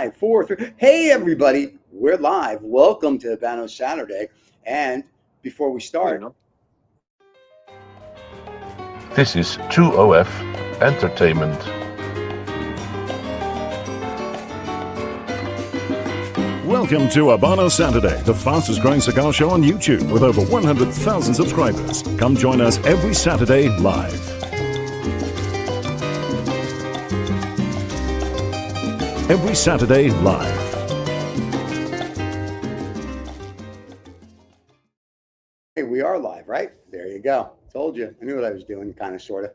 5, 4, 3. Hey, everybody, we're live. Welcome to Habanos Saturday. And before we start, this is 2OF Entertainment. Welcome to Habanos Saturday, the fastest growing cigar show on YouTube with over 100,000 subscribers. Come join us every Saturday live. Every Saturday live. hey, we are live, right? There you go. Told you. I knew what I was doing, kind of, sort of.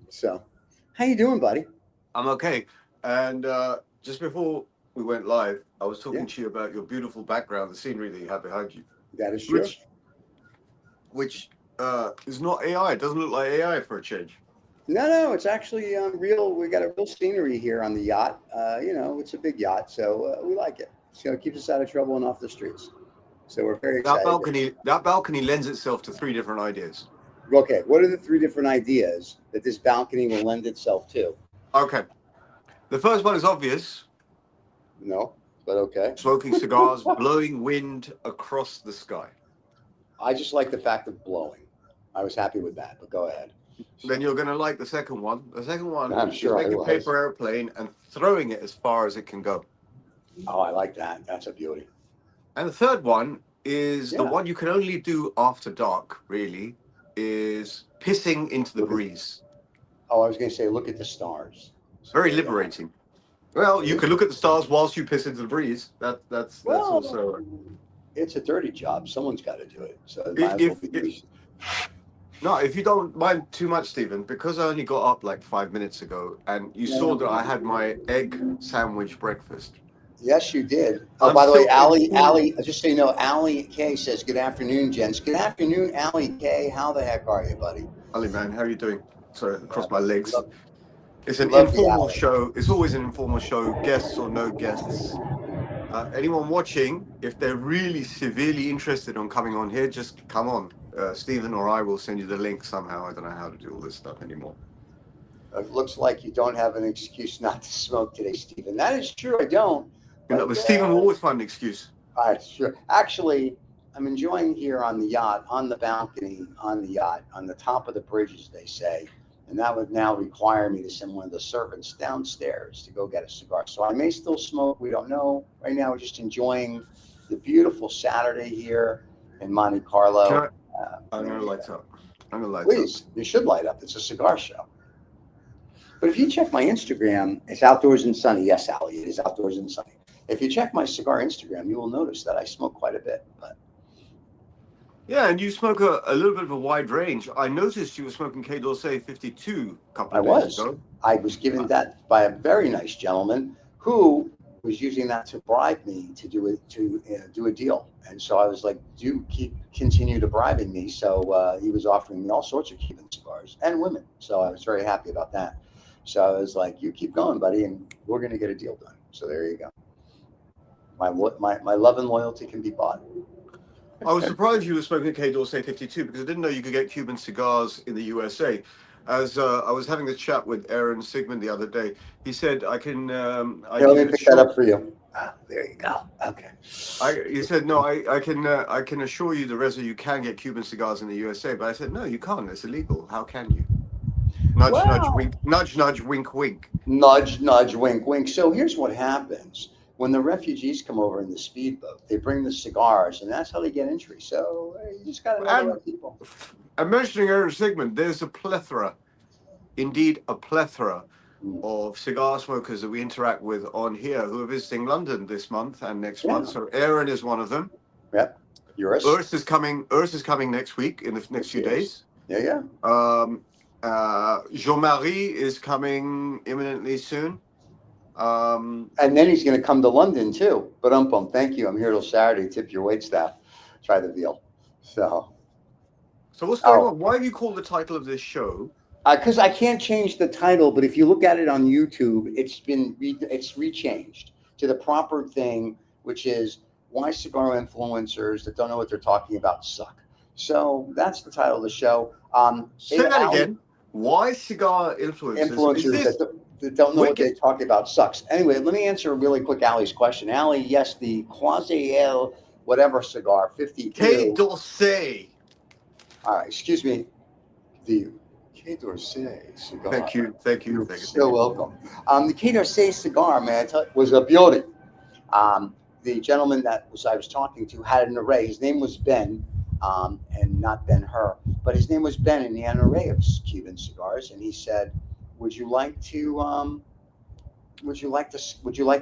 So, how you doing, buddy? I'm okay. And just before we went live, I was talking to you about your beautiful background, the scenery that you have behind you. That is true. Which is not AI. It doesn't look like AI for a change. No, it's actually real. We got a real scenery here on the yacht. It's a big yacht, so we like it. So it keeps us out of trouble and off the streets. So we're very excited. That balcony lends itself to 3 different ideas. Okay, what are the 3 different ideas that this balcony will lend itself to? Okay. The first one is obvious. No, but okay. Smoking cigars, blowing wind across the sky. I just like the fact of blowing. I was happy with that, but go ahead. Then you're going to like the second one. The second one is making a paper airplane and throwing it as far as it can go. Oh, I like that. That's a beauty. And the third one is the one you can only do after dark, really, is pissing into the breeze. Oh, I was going to say, look at the stars. Very liberating. Well, you can look at the stars whilst you piss into the breeze. That's also... It's a dirty job. Someone's got to do it. So if you don't mind too much, Steven, because I only got up like 5 minutes ago, and you saw that I had my egg sandwich breakfast. Yes, you did. Oh, by the way, Allie, just so you know, Allie K says, good afternoon, gents. Good afternoon, Allie K. How the heck are you, buddy? Allie, man, how are you doing? Sorry, across my legs. It's an informal show. It's always an informal show, guests or no guests. Anyone watching, if they're really severely interested on coming on here, just come on. Steven or I will send you the link somehow. I don't know how to do all this stuff anymore. It looks like you don't have an excuse not to smoke today, Steven. That is true. I don't. But Steven will always find an excuse. All right, sure. Actually, I'm enjoying here on the yacht, on the balcony, on the yacht, on the top of the bridges, they say. And that would now require me to send one of the servants downstairs to go get a cigar. So I may still smoke. We don't know. Right now, we're just enjoying the beautiful Saturday here in Monte Carlo. I'm going to light up. Please, you should light up. It's a cigar show. But if you check my Instagram, it's outdoors and sunny. Yes, Allie, it is outdoors and sunny. If you check my cigar Instagram, you will notice that I smoke quite a bit. But yeah, and you smoke a little bit of a wide range. I noticed you were smoking K. Dorsey 52 a couple of days ago. I was given that by a very nice gentleman who was using that to bribe me to do a deal. And so I was like, continue to bribing me. So he was offering me all sorts of Cuban cigars and women. So I was very happy about that. So I was like, you keep going, buddy, and we're going to get a deal done. So there you go. My love and loyalty can be bought. I was surprised you were smoking K. Dorsey 52 because I didn't know you could get Cuban cigars in the USA. As I was having a chat with Aaron Sigmund the other day, he said, I can... let me pick that up for you. There you go. Okay. He said, no, I can assure you, the Reza, you can get Cuban cigars in the USA. But I said, no, you can't. It's illegal. How can you? Nudge, nudge, wink. Nudge, nudge, wink, wink. Nudge, nudge, wink, wink. So here's what happens. When the refugees come over in the speedboat, they bring the cigars, and that's how they get entry. So you just got to know the right people. I'm mentioning Aaron Sigmund. There's a plethora of cigar smokers that we interact with on here who are visiting London this month and next month. So Aaron is one of them. Yep. Urs is coming next week in the next few days. Yeah. Jean-Marie is coming imminently soon. And then he's going to come to London too. But thank you. I'm here till Saturday. Tip your waitstaff. Try the veal. So what's going on? Why have you called the title of this show? Because I can't change the title, but if you look at it on YouTube, it's rechanged to the proper thing, which is why cigar influencers that don't know what they're talking about suck. So that's the title of the show. Say that again. Why cigar influencers? that don't know what Wicked. they're talking about sucks. Anyway, let me answer really quick Ali's question. Ali, yes, the Quasi L whatever cigar, 52. K d'Orsay. All right, excuse me. The Quai d'Orsay cigar. Thank you. You're so welcome. The Quai d'Orsay cigar, man, was a beauty. The gentleman that I was talking to had an array. His name was Ben, and not Ben-Hur, but his name was Ben, and he had an array of Cuban cigars. And he said, "Would you like to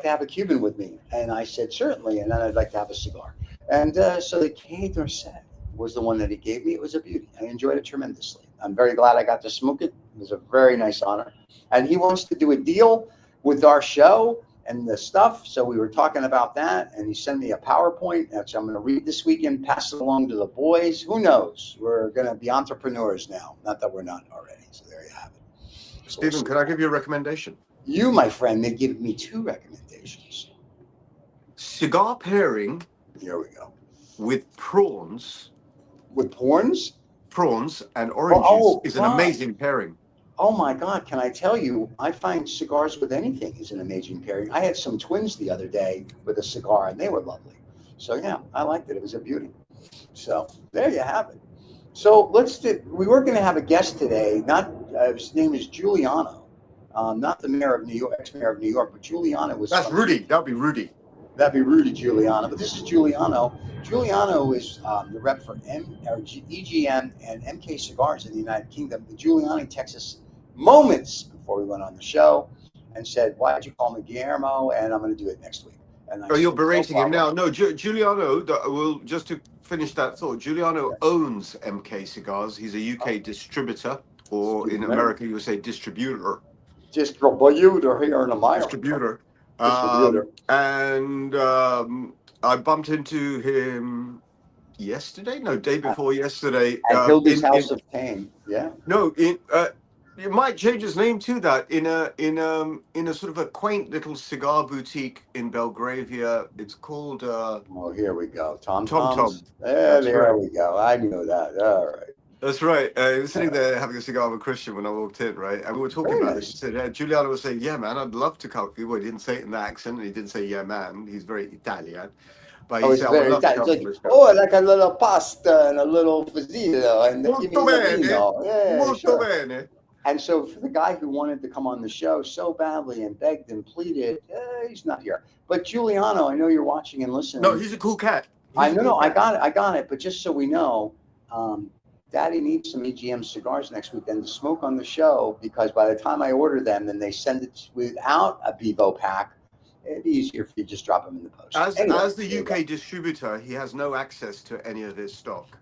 have a Cuban with me?" And I said, "Certainly." And then I'd like to have a cigar. And so the Quai d'Orsay was the one that he gave me. It was a beauty. I enjoyed it tremendously. I'm very glad I got to smoke it. It was a very nice honor. And he wants to do a deal with our show and the stuff. So we were talking about that, and he sent me a PowerPoint, which I'm going to read this weekend, pass it along to the boys. Who knows? We're going to be entrepreneurs now. Not that we're not already. So there you have it. Stephen, can I give you a recommendation? You, my friend, may give me 2 recommendations. Cigar pairing. Here we go. With prawns. With prawns? Prawns and oranges is an God. amazing pairing. Oh my God, can I tell you, I find cigars with anything is an amazing pairing. I had some twins the other day with a cigar, and they were lovely. So yeah, I liked it. It was a beauty. So there you have it. So we were going to have a guest today. His name is Giuliano, not the mayor of New York, ex-mayor of New York, but Giuliano was. That's Rudy. That'd be Rudy. That'd be Rudy Giuliano, but this is Giuliano. Giuliano is the rep for EGM and MK Cigars in the United Kingdom. Giuliano texted us moments before we went on the show and said, "Why did you call me Guillermo?" And I'm going to do it next week. And you're berating him now. No, Giuliano, just to finish that thought, Giuliano owns MK Cigars. He's a UK distributor, or in America you would say distributor. Distributor here in America. Distributor. I bumped into him day before yesterday. At Hildy's House of Pain. Yeah. No, you might change his name to that in a sort of a quaint little cigar boutique in Belgravia. It's called. Here we go. Tom. There we go. I knew that. All right. That's right. I was sitting there having a cigar with Christian when I walked in, right? And we were talking about this. He said, Giuliano was saying, "Yeah, man, I'd love to come." Well, he didn't say it in that accent, and he didn't say, "Yeah, man." He's very Italian. But he said, "I would love to come to this show." Like a little pasta and a little fusillo. And Molto bene. Molto bene. And so for the guy who wanted to come on the show so badly and begged and pleaded, he's not here. But Giuliano, I know you're watching and listening. No, he's a cool cat. I got it. But just so we know, Daddy needs some EGM cigars next weekend to smoke on the show, because by the time I order them and they send it without a Bevo pack, it'd be easier if you just drop them in the post. As the UK distributor, he has no access to any of his stock.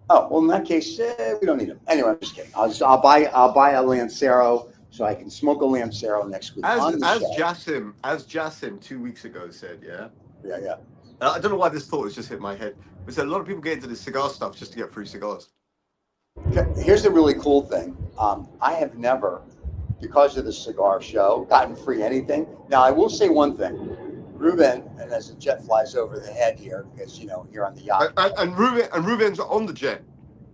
Oh, well, in that case, we don't need them. Anyway, I'm just kidding. I'll buy a Lancero so I can smoke a Lancero next week. As Jasim 2 weeks ago said, yeah. Yeah. I don't know why this thought has just hit my head. But a lot of people get into this cigar stuff just to get free cigars. Here's the really cool thing. I have never, because of the cigar show, gotten free anything. Now, I will say one thing. Ruben, and as the jet flies over the head here, because, you're on the yacht. And Ruben's on the jet.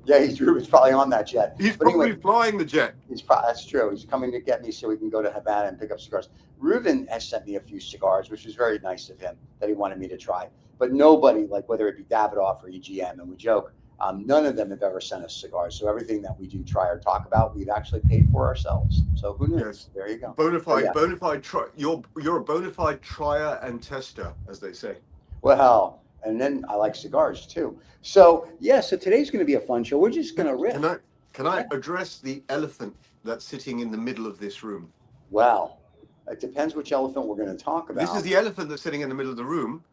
Yeah, Ruben's probably on that jet. He's probably flying the jet. That's true. He's coming to get me so we can go to Havana and pick up cigars. Ruben has sent me a few cigars, which was very nice of him, that he wanted me to try. But nobody, like whether it be Davidoff or EGM, and we joke, none of them have ever sent us cigars. So everything that we do try or talk about, we've actually paid for ourselves. So who knows? Yes. There you go. Bona fide. You're a bona fide trier and tester, as they say. Well, and then I like cigars too. So so today's going to be a fun show. We're just going to riff. Can I address the elephant that's sitting in the middle of this room? Well, it depends which elephant we're going to talk about. This is the elephant that's sitting in the middle of the room,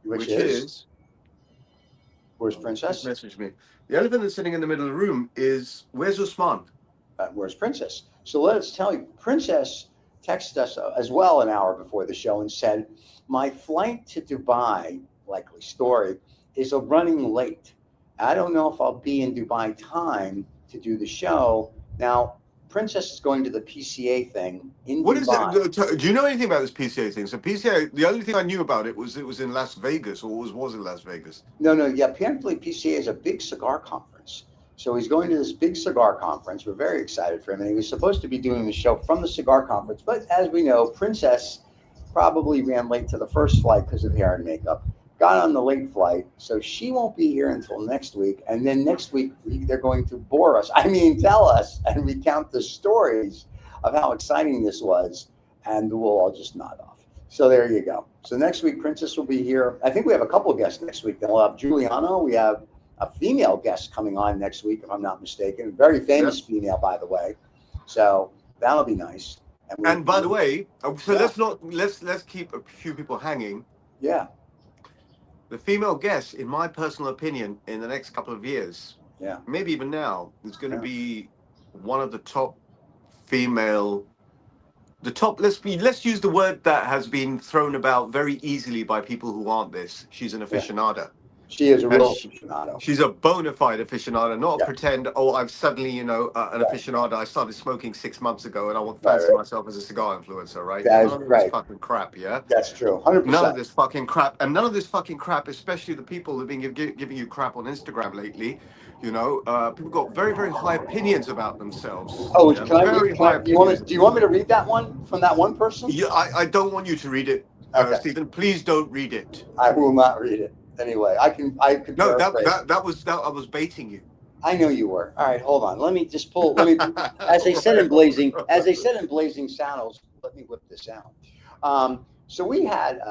which is. Where's Princess? Message me. The elephant that's sitting in the middle of the room is, where's Usman? Where's Princess? So let's tell you, Princess texted us as well an hour before the show and said, "My flight to Dubai, likely story, is running late. I don't know if I'll be in Dubai time to do the show." Now, Princess is going to the PCA thing in Dubai. What is that? Do you know anything about this PCA thing? So PCA, the only thing I knew about it was in Las Vegas, or was in Las Vegas. No. Yeah, apparently PCA is a big cigar conference. So he's going to this big cigar conference. We're very excited for him. And he was supposed to be doing the show from the cigar conference. But as we know, Princess probably ran late to the first flight because of hair and makeup. Got on the late flight. So she won't be here until next week. And then next week, they're going to bore us. I mean, tell us and recount the stories of how exciting this was. And we'll all just nod off. So there you go. So next week, Princess will be here. I think we have a couple of guests next week. Then we'll have Giuliano. We have a female guest coming on next week, if I'm not mistaken. Very famous female, by the way. So that'll be nice. And by the way, so let's keep a few people hanging. Yeah. The female guest, in my personal opinion, in the next couple of years, maybe even now, is going to be one of the top female. Let's use the word that has been thrown about very easily by people who aren't this. She's an aficionado. She is a real aficionado. She's a bona fide aficionado, not pretend, I'm suddenly, an aficionado. I started smoking 6 months ago and I want to fancy myself as a cigar influencer, right? That is none of this fucking crap, yeah? That's true, 100%. None of this fucking crap. And none of this fucking crap, especially the people who've been giving you crap on Instagram lately, people got very, very high opinions about themselves. Oh, do you want me to read that one from that one person? Yeah, I don't want you to read it, Stephen. Please don't read it. I will not read it. Anyway, I can. No, that was baiting you. I know you were. All right, hold on. Let me just pull. As they said in Blazing Saddles. Let me whip this out. So we had,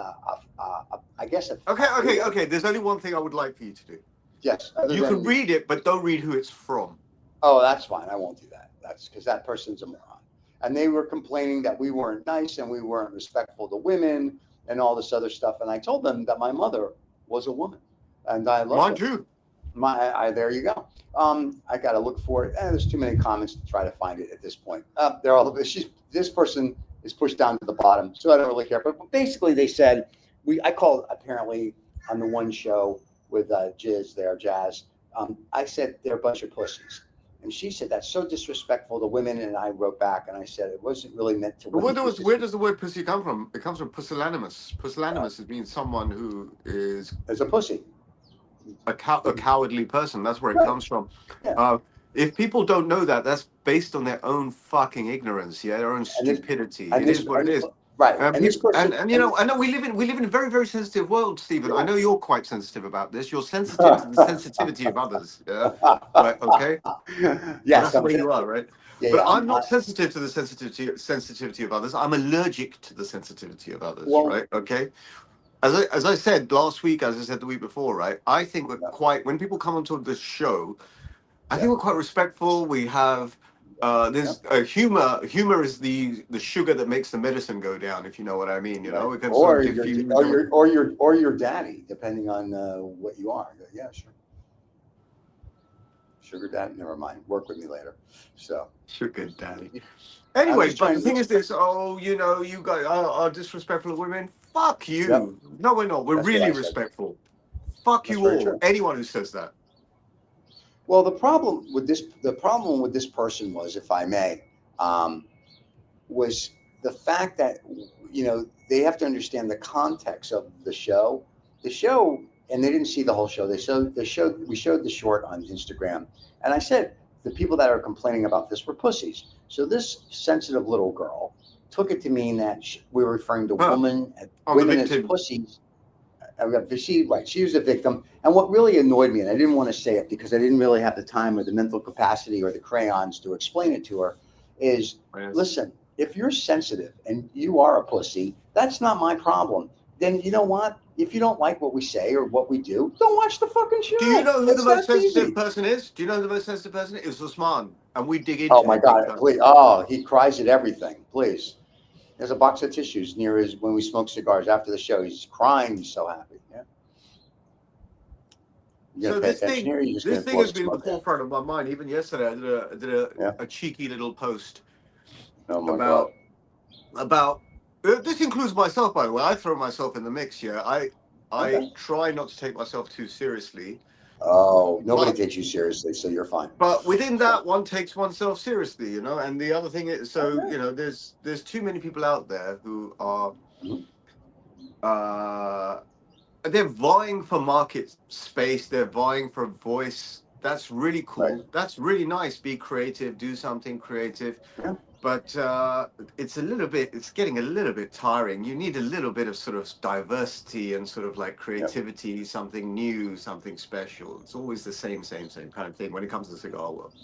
I guess. Okay. There's only one thing I would like for you to do. Yes. You can read it, but don't read who it's from. Oh, that's fine. I won't do that. That's because that person's a moron. And they were complaining that we weren't nice and we weren't respectful to women and all this other stuff. And I told them that my mother was a woman, and I love mine too. There you go. I got to look for it. There's too many comments to try to find it at this point. They're all. This person is pushed down to the bottom, so I don't really care. But basically, they said I called apparently on the one show with Jazz. I said they're a bunch of pussies. And she said, that's so disrespectful to women. And I wrote back and I said, it wasn't really meant to. But where does the word pussy come from? It comes from pusillanimous. Pusillanimous means someone who is a pussy, a cowardly person. That's where it comes from. Yeah. If people don't know that, that's based on their own fucking ignorance, their own stupidity. It is what it is. Right. And you know, I know we live in a very, very sensitive world, Stephen. I know you're quite sensitive about this. You're sensitive to the sensitivity of others. Yeah. Right, okay? Yes. That's where you are, right? Yeah, but I'm not sensitive to the sensitivity of others. I'm allergic to the sensitivity of others, right? Okay. As I said last week, as I said the week before, right? I think we're when people come onto this show, I think we're quite respectful. We have there's humor is the sugar that makes the medicine go down, if you know what I mean, or your daddy, depending on what you are. Yeah, sure. Sugar daddy, never mind. Work with me later. So sugar daddy. Anyway, but the thing is this, you guys are disrespectful of women. Fuck you. Yep. No, we're not. We're really respectful. Fuck you all. True. Anyone who says that. Well, the problem with this person was, if I may, was the fact that they have to understand the context of the show. The show, and they didn't see the whole show. We showed the short on Instagram, and I said the people that are complaining about this were pussies. So this sensitive little girl took it to mean that we were referring to women as pussies. She was a victim. And what really annoyed me, and I didn't want to say it because I didn't really have the time or the mental capacity or the crayons to explain it to her, is listen, if you're sensitive and you are a pussy, that's not my problem. Then you know what? If you don't like what we say or what we do, don't watch the fucking show. Do you know who the most sensitive person is? Do you know who the most sensitive person is? It's Usman. And we dig into it. Oh my God, please. Oh, he cries at everything. Please. There's a box of tissues near when we smoke cigars after the show. He's crying. He's so happy. Yeah. So this thing has been at the forefront of my mind. Even yesterday, I did a cheeky little post about this includes myself, by the way. I throw myself in the mix here. I try not to take myself too seriously. Oh, nobody takes you seriously, so you're fine. But within that, one takes oneself seriously, And the other thing is, there's too many people out there who are, they're vying for market space. They're vying for voice That's really cool. Right. That's really nice. Be creative, do something creative. Yeah. But it's getting a little bit tiring. You need a little bit of sort of diversity and sort of like Yep. creativity, something new, something special. It's always the same kind of thing when it comes to the cigar world.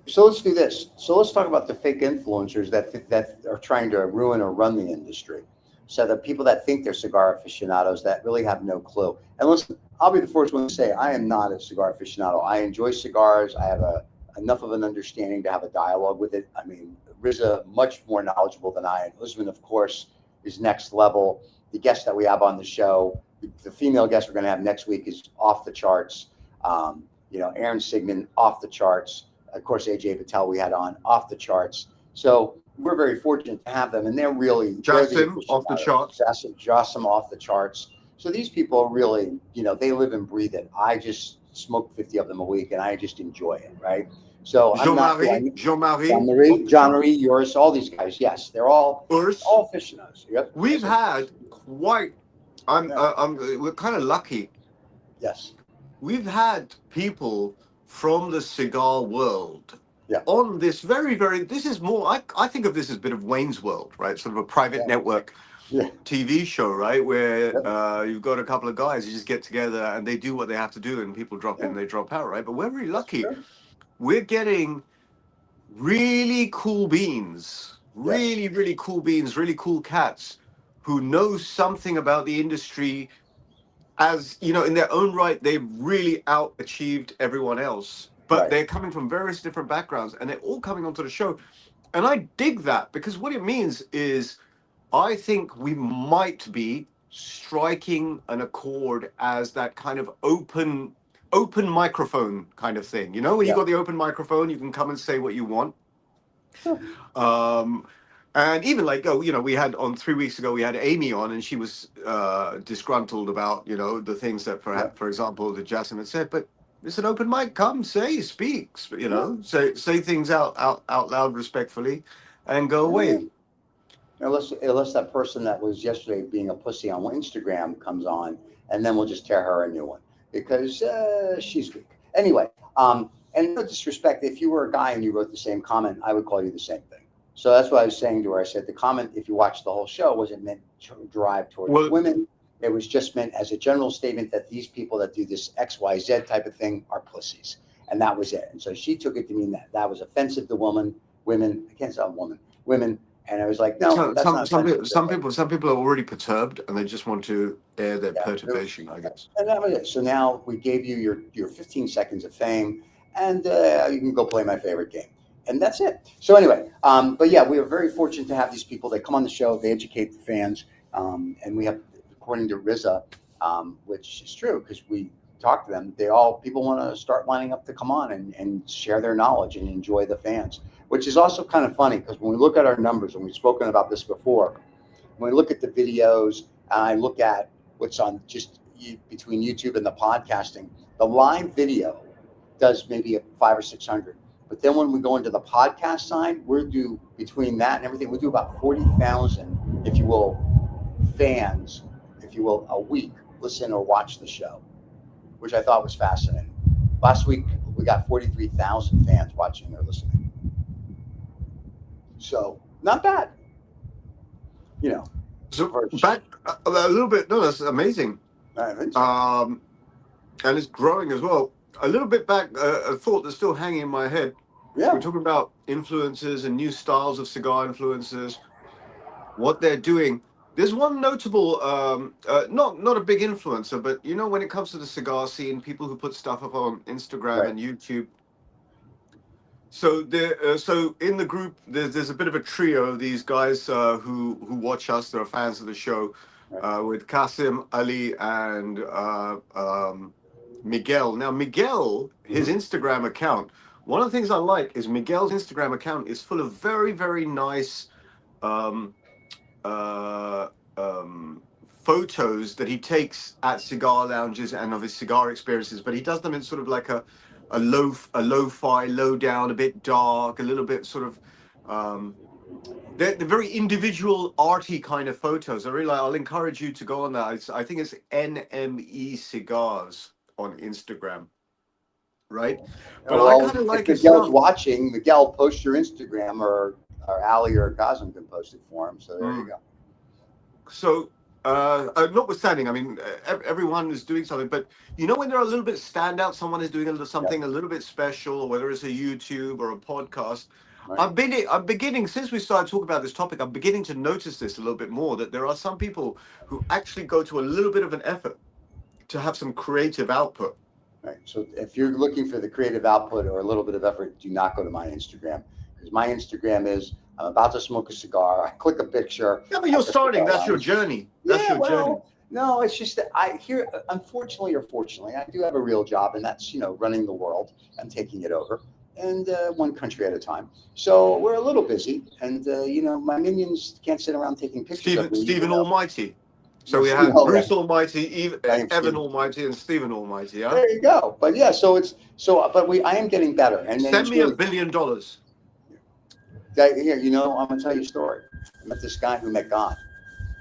So let's do this. So let's talk about the fake influencers that are trying to ruin or run the industry. So the people that think they're cigar aficionados that really have no clue. And listen, I'll be the first one to say I am not a cigar aficionado. I enjoy cigars. I have enough of an understanding to have a dialogue with it. I mean, Riza much more knowledgeable than I am. Usman, of course, is next level. The guest that we have on the show, the female guest we're going to have next week is off the charts. Aaron Sigmund off the charts. Of course, AJ Patel we had on off the charts. So we're very fortunate to have them, and they're Jassim off the charts. Jassim off the charts. So these people are really, they live and breathe it. I just smoke 50 of them a week, and I just enjoy it, right? So Jean-Marie, Jean-Marie, yours, all these guys. Yes, they're all aficionados. Yep. We've had quite. We're kind of lucky. Yes. We've had people from the cigar world Yeah. on this this is more, I think of this as a bit of Wayne's World, right? Sort of a private network TV show, right? Where you've got a couple of guys who just get together and they do what they have to do and people drop in, they drop out, right? But we're really lucky. We're getting really cool beans, really cool beans, really cool cats who know something about the industry. As you know, in their own right, they've really out achieved everyone else, but they're coming from various different backgrounds and they're all coming onto the show. And I dig that because what it means is I think we might be striking an accord as that kind of open microphone kind of thing. You know, when you got the open microphone, you can come and say what you want. And even like, we had on 3 weeks ago, we had Amy on and she was disgruntled about, the things that, for example, that Jasmine had said, but it's an open mic, come, speak, say things out loud respectfully and go away. Unless that person that was yesterday being a pussy on Instagram comes on, and then we'll just tear her a new one because she's weak. Anyway, and no disrespect, if you were a guy and you wrote the same comment, I would call you the same thing. So that's what I was saying to her. I said the comment, if you watch the whole show, wasn't meant to drive towards women. It was just meant as a general statement that these people that do this XYZ type of thing are pussies. And that was it. And so she took it to mean that was offensive to women. I can't say women. And I was like, no, that's not offensive. Some people are already perturbed and they just want to air their perturbation, I guess. And that was it. So now we gave you your 15 seconds of fame, and you can go play my favorite game. And that's it. So anyway, but yeah, we are very fortunate to have these people. They come on the show, they educate the fans, and we have, according to Riza, which is true because we talked to them. People want to start lining up to come on and share their knowledge and enjoy the fans, which is also kind of funny because when we look at our numbers, and we've spoken about this before, when we look at the videos, and I look at what's on just between YouTube and the podcasting, the live video does maybe 500 or 600. But then when we go into the podcast side, we're due between that and everything, we do about 40,000, if you will, fans, if you will, a week listen or watch the show, which I thought was fascinating. Last week, we got 43,000 fans watching or listening. So not bad. So back a little bit, no, that's amazing. And it's growing as well. A little bit back, a thought that's still hanging in my head. Yeah. We're talking about influencers and new styles of cigar influencers, what they're doing. There's one notable, not a big influencer, but when it comes to the cigar scene, people who put stuff up on Instagram and YouTube. So so in the group, there's a bit of a trio. These guys who watch us, they're fans of the show, with Kasim, Ali, and Miguel. Now, Miguel, his Instagram account, one of the things I like is Miguel's Instagram account is full of very, very nice photos that he takes at cigar lounges and of his cigar experiences, but he does them in sort of like a lo-fi, low down, a bit dark, a little bit sort of they're very individual, arty kind of photos. I'll encourage you to go on that. I think it's NME Cigars on Instagram. right? But I Well, kind of like if his Miguel's stuff. watching, Miguel, post your Instagram, or Ali or Gazim can post it for him. So there you go. So, notwithstanding, I mean, everyone is doing something, but you know, when they're a little bit standout, someone is doing something a little bit special, whether it's a YouTube or a podcast. Right. I'm beginning, since we started talking about this topic, I'm beginning to notice this a little bit more, that there are some people who actually go to a little bit of an effort to have some creative output. Right. So if you're looking for the creative output or a little bit of effort, do not go to my Instagram, because my Instagram is, I'm about to smoke a cigar. I click a picture. Yeah, but you're starting. That's your journey. That's your journey. No, it's just that unfortunately or fortunately, I do have a real job, and that's, running the world and taking it over, and one country at a time. So we're a little busy, and my minions can't sit around taking pictures of me. Stephen Almighty. So we have Bruce Almighty, Evan Almighty, and Stephen Almighty. Yeah. There you go. But yeah, I am getting better. And then send me $1 billion. Here, I'm gonna tell you a story. I met this guy who met God,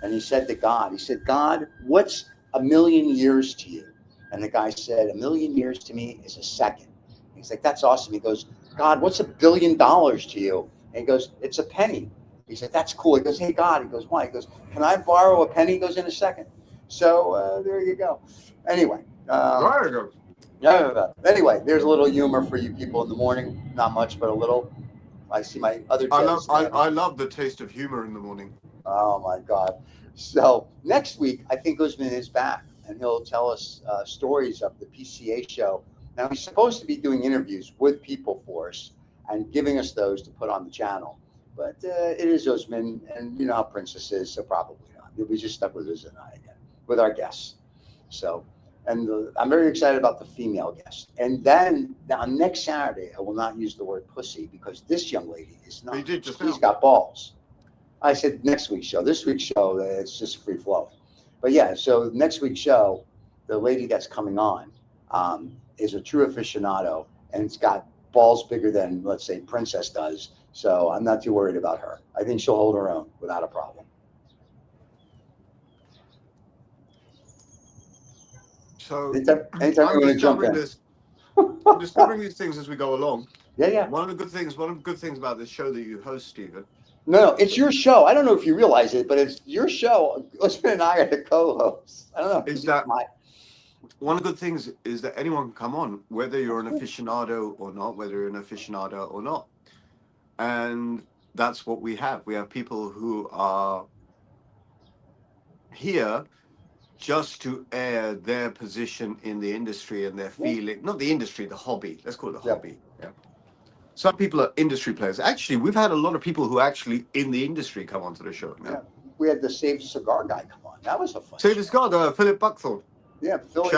and he said to God, God, what's 1,000,000 years to you? And the guy said, 1,000,000 years to me is a second. He's like, that's awesome. He goes, God, what's $1 billion to you? And he goes, it's a penny. He said, that's cool. He goes, hey, God. He goes, why? He goes, can I borrow a penny? He goes, in a second. So there you go. Anyway. Anyway, there's a little humor for you people in the morning. Not much, but a little. I see my other. I love the taste of humor in the morning. Oh my God! So next week, I think Usman is back, and he'll tell us stories of the PCA show. Now he's supposed to be doing interviews with people for us and giving us those to put on the channel. But it is Usman, and you know how Princess is, so probably not. We just stuck with Usman and I again, with our guests. So, and I'm very excited about the female guest. And then on next Saturday, I will not use the word pussy, because this young lady is not. She's got balls. I said next week's show. This week's show, it's just free flowing. But yeah, so next week's show, the lady that's coming on is a true aficionado, and it's got balls bigger than, let's say, Princess does. So I'm not too worried about her. I think she'll hold her own without a problem. So anytime you want to jump in. I'm discovering these things as we go along. Yeah. One of the good things about this show that you host, Steven. No, it's your show. I don't know if you realize it, but it's your show. Usman and I are the co-hosts. I don't know. Is that one of the good things is that anyone can come on, whether you're an aficionado or not, whether you're an aficionado or not. And that's what we have. We have people who are here just to air their position in the industry and their feeling, not the industry, the hobby. Let's call it the hobby. Yeah. Some people are industry players. Actually, we've had a lot of people who are actually in the industry come onto the show. Yeah. We had the Save Cigar guy come on. That was a fun Save Cigar, Philip Buckthorne. Yeah, Philip.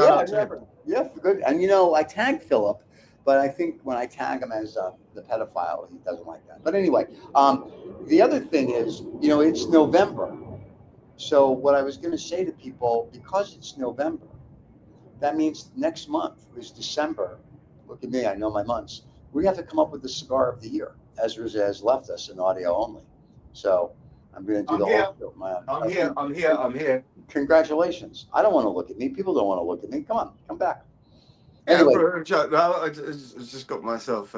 Yeah, good. And I tagged Philip, but I think when I tag him as the pedophile, he doesn't like that. But anyway, the other thing is, it's November. So what I was going to say to people, because it's November, that means next month is December. Look at me, I know my months. We have to come up with the cigar of the year. Ezra has left us in audio only. So I'm going to do whole show. I'm here. Congratulations. I don't want to look at me. People don't want to look at me. Come on, come back. Anyway. I just got myself...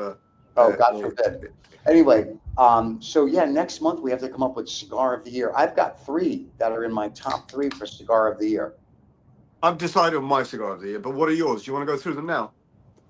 God forbid. Anyway, next month we have to come up with cigar of the year. I've got 3 that are in my top 3 for cigar of the year. I've decided on my cigar of the year, but what are yours? Do you want to go through them now?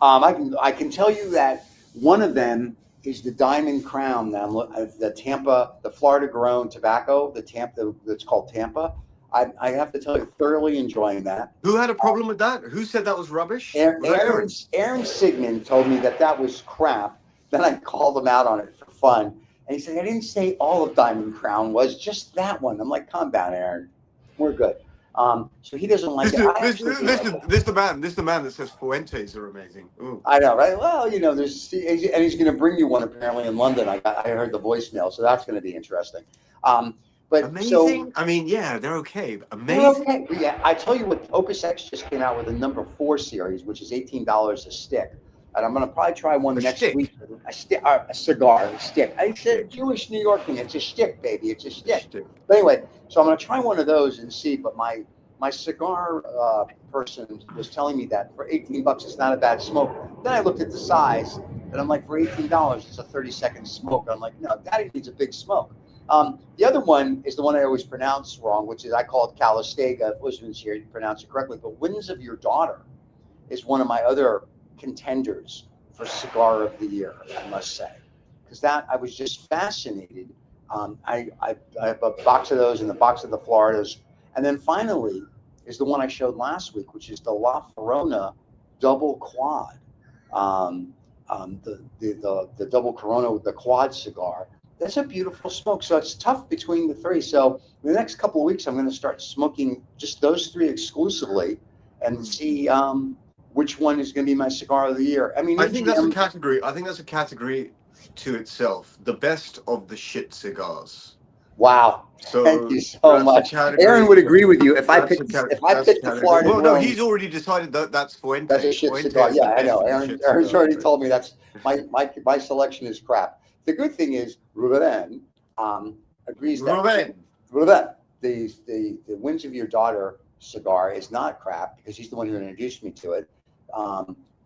I can tell you that one of them is the Diamond Crown. The Florida grown tobacco, that's called Tampa. I have to tell you, thoroughly enjoying that. Who had a problem with that? Who said that was rubbish? Aaron Sigmund told me that was crap. Then I called him out on it for fun. And he said, I didn't say all of Diamond Crown was, just that one. I'm like, calm down, Aaron. We're good. So he doesn't like it. This the man that says Fuentes are amazing. Ooh. I know, right? Well, and he's going to bring you one apparently in London. I heard the voicemail, so that's going to be interesting. But amazing. They're okay. Amazing. They're okay. Yeah, I tell you what, Opus X just came out with a number 4 series, which is $18 a stick. And I'm going to probably try one next week. A cigar, a stick. I said Jewish New York thing. It's a stick, baby. It's a stick. But anyway, so I'm going to try one of those and see. But my my cigar person was telling me that for $18, it's not a bad smoke. Then I looked at the size, and I'm like, for $18, it's a 30-second smoke. I'm like, no, Daddy needs a big smoke. The other one is the one I always pronounce wrong, which is I call it Calistega. If Lisbon's here, you pronounce it correctly. But Winds of Your Daughter is one of my other contenders for Cigar of the Year, I must say, because that I was just fascinated. I have a box of those and the box of the Floridas, and then finally is the one I showed last week, which is the La Ferona double quad, the double Corona with the quad cigar. That's a beautiful smoke. So it's tough between the three. So in the next couple of weeks, I'm going to start smoking just those three exclusively and see which one is going to be my cigar of the year. I mean, I think that's a category. I think that's a category to itself. The best of the shit cigars. Wow. So thank you so much. Aaron would agree with you if I picked the Florida. Well, no, he's already decided that that's Fuente. That's a shit cigar. Yeah, I know. Aaron's already told me that's my selection is crap. The good thing is Ruben agrees that Ruben, the Winds of Your Daughter cigar is not crap because he's the one who introduced me to it.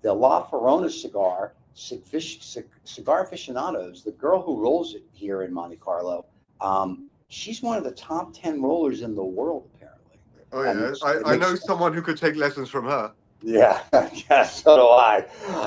The La Ferona cigar, Cigar Aficionados, the girl who rolls it here in Monte Carlo, she's one of the top 10 rollers in the world, apparently. Oh yeah, I know someone who could take lessons from her. Yeah, yeah, so do I.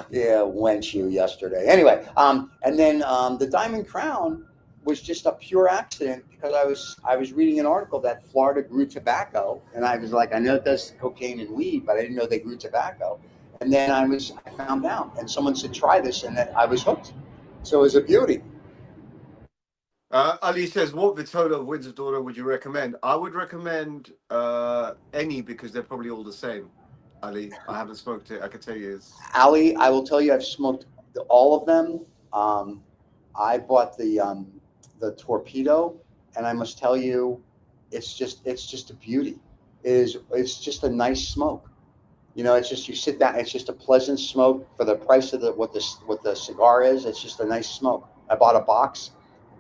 Yeah, went you yesterday. Anyway, and then the Diamond Crown was just a pure accident because I was reading an article that Florida grew tobacco, and I was like, I know it does cocaine and weed, but I didn't know they grew tobacco. And then I found out, and someone said try this, and then I was hooked. So it was a beauty. Ali says, what Vitola of Winds of Daughter would you recommend? I would recommend any because they're probably all the same. Ali, I haven't smoked it. I can tell you. Ali, I will tell you, I've smoked all of them. I bought the Torpedo, and I must tell you, it's just a beauty. It's just a nice smoke. You know, it's just you sit down. It's just a pleasant smoke for the price of what the cigar is. It's just a nice smoke. I bought a box.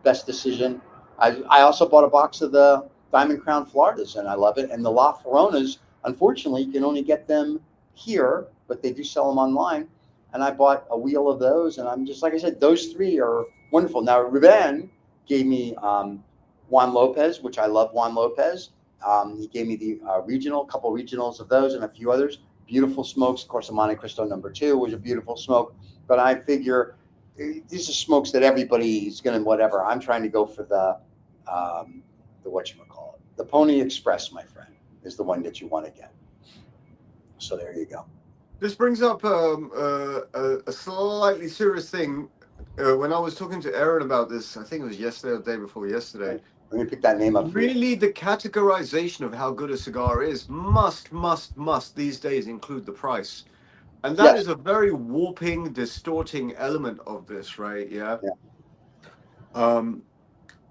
Best decision. I also bought a box of the Diamond Crown Floridas, and I love it. And the La Feronas, unfortunately, you can only get them here, but they do sell them online. And I bought a wheel of those, and I'm just, like I said, those three are wonderful. Now, Ruben gave me Juan Lopez, which I love Juan Lopez. He gave me the couple regionals of those and a few others. Beautiful smokes. Of course, the Monte Cristo #2 was a beautiful smoke. But I figure these are smokes that everybody's going to whatever. I'm trying to go for the whatchamacallit. The Pony Express, my friend, is the one that you want to get. So there you go. This brings up a slightly serious thing. When I was talking to Aaron about this, I think it was yesterday or the day before yesterday. Let me pick that name up. Really, the categorization of how good a cigar is must these days include the price. And that is a very warping, distorting element of this, right? Yeah.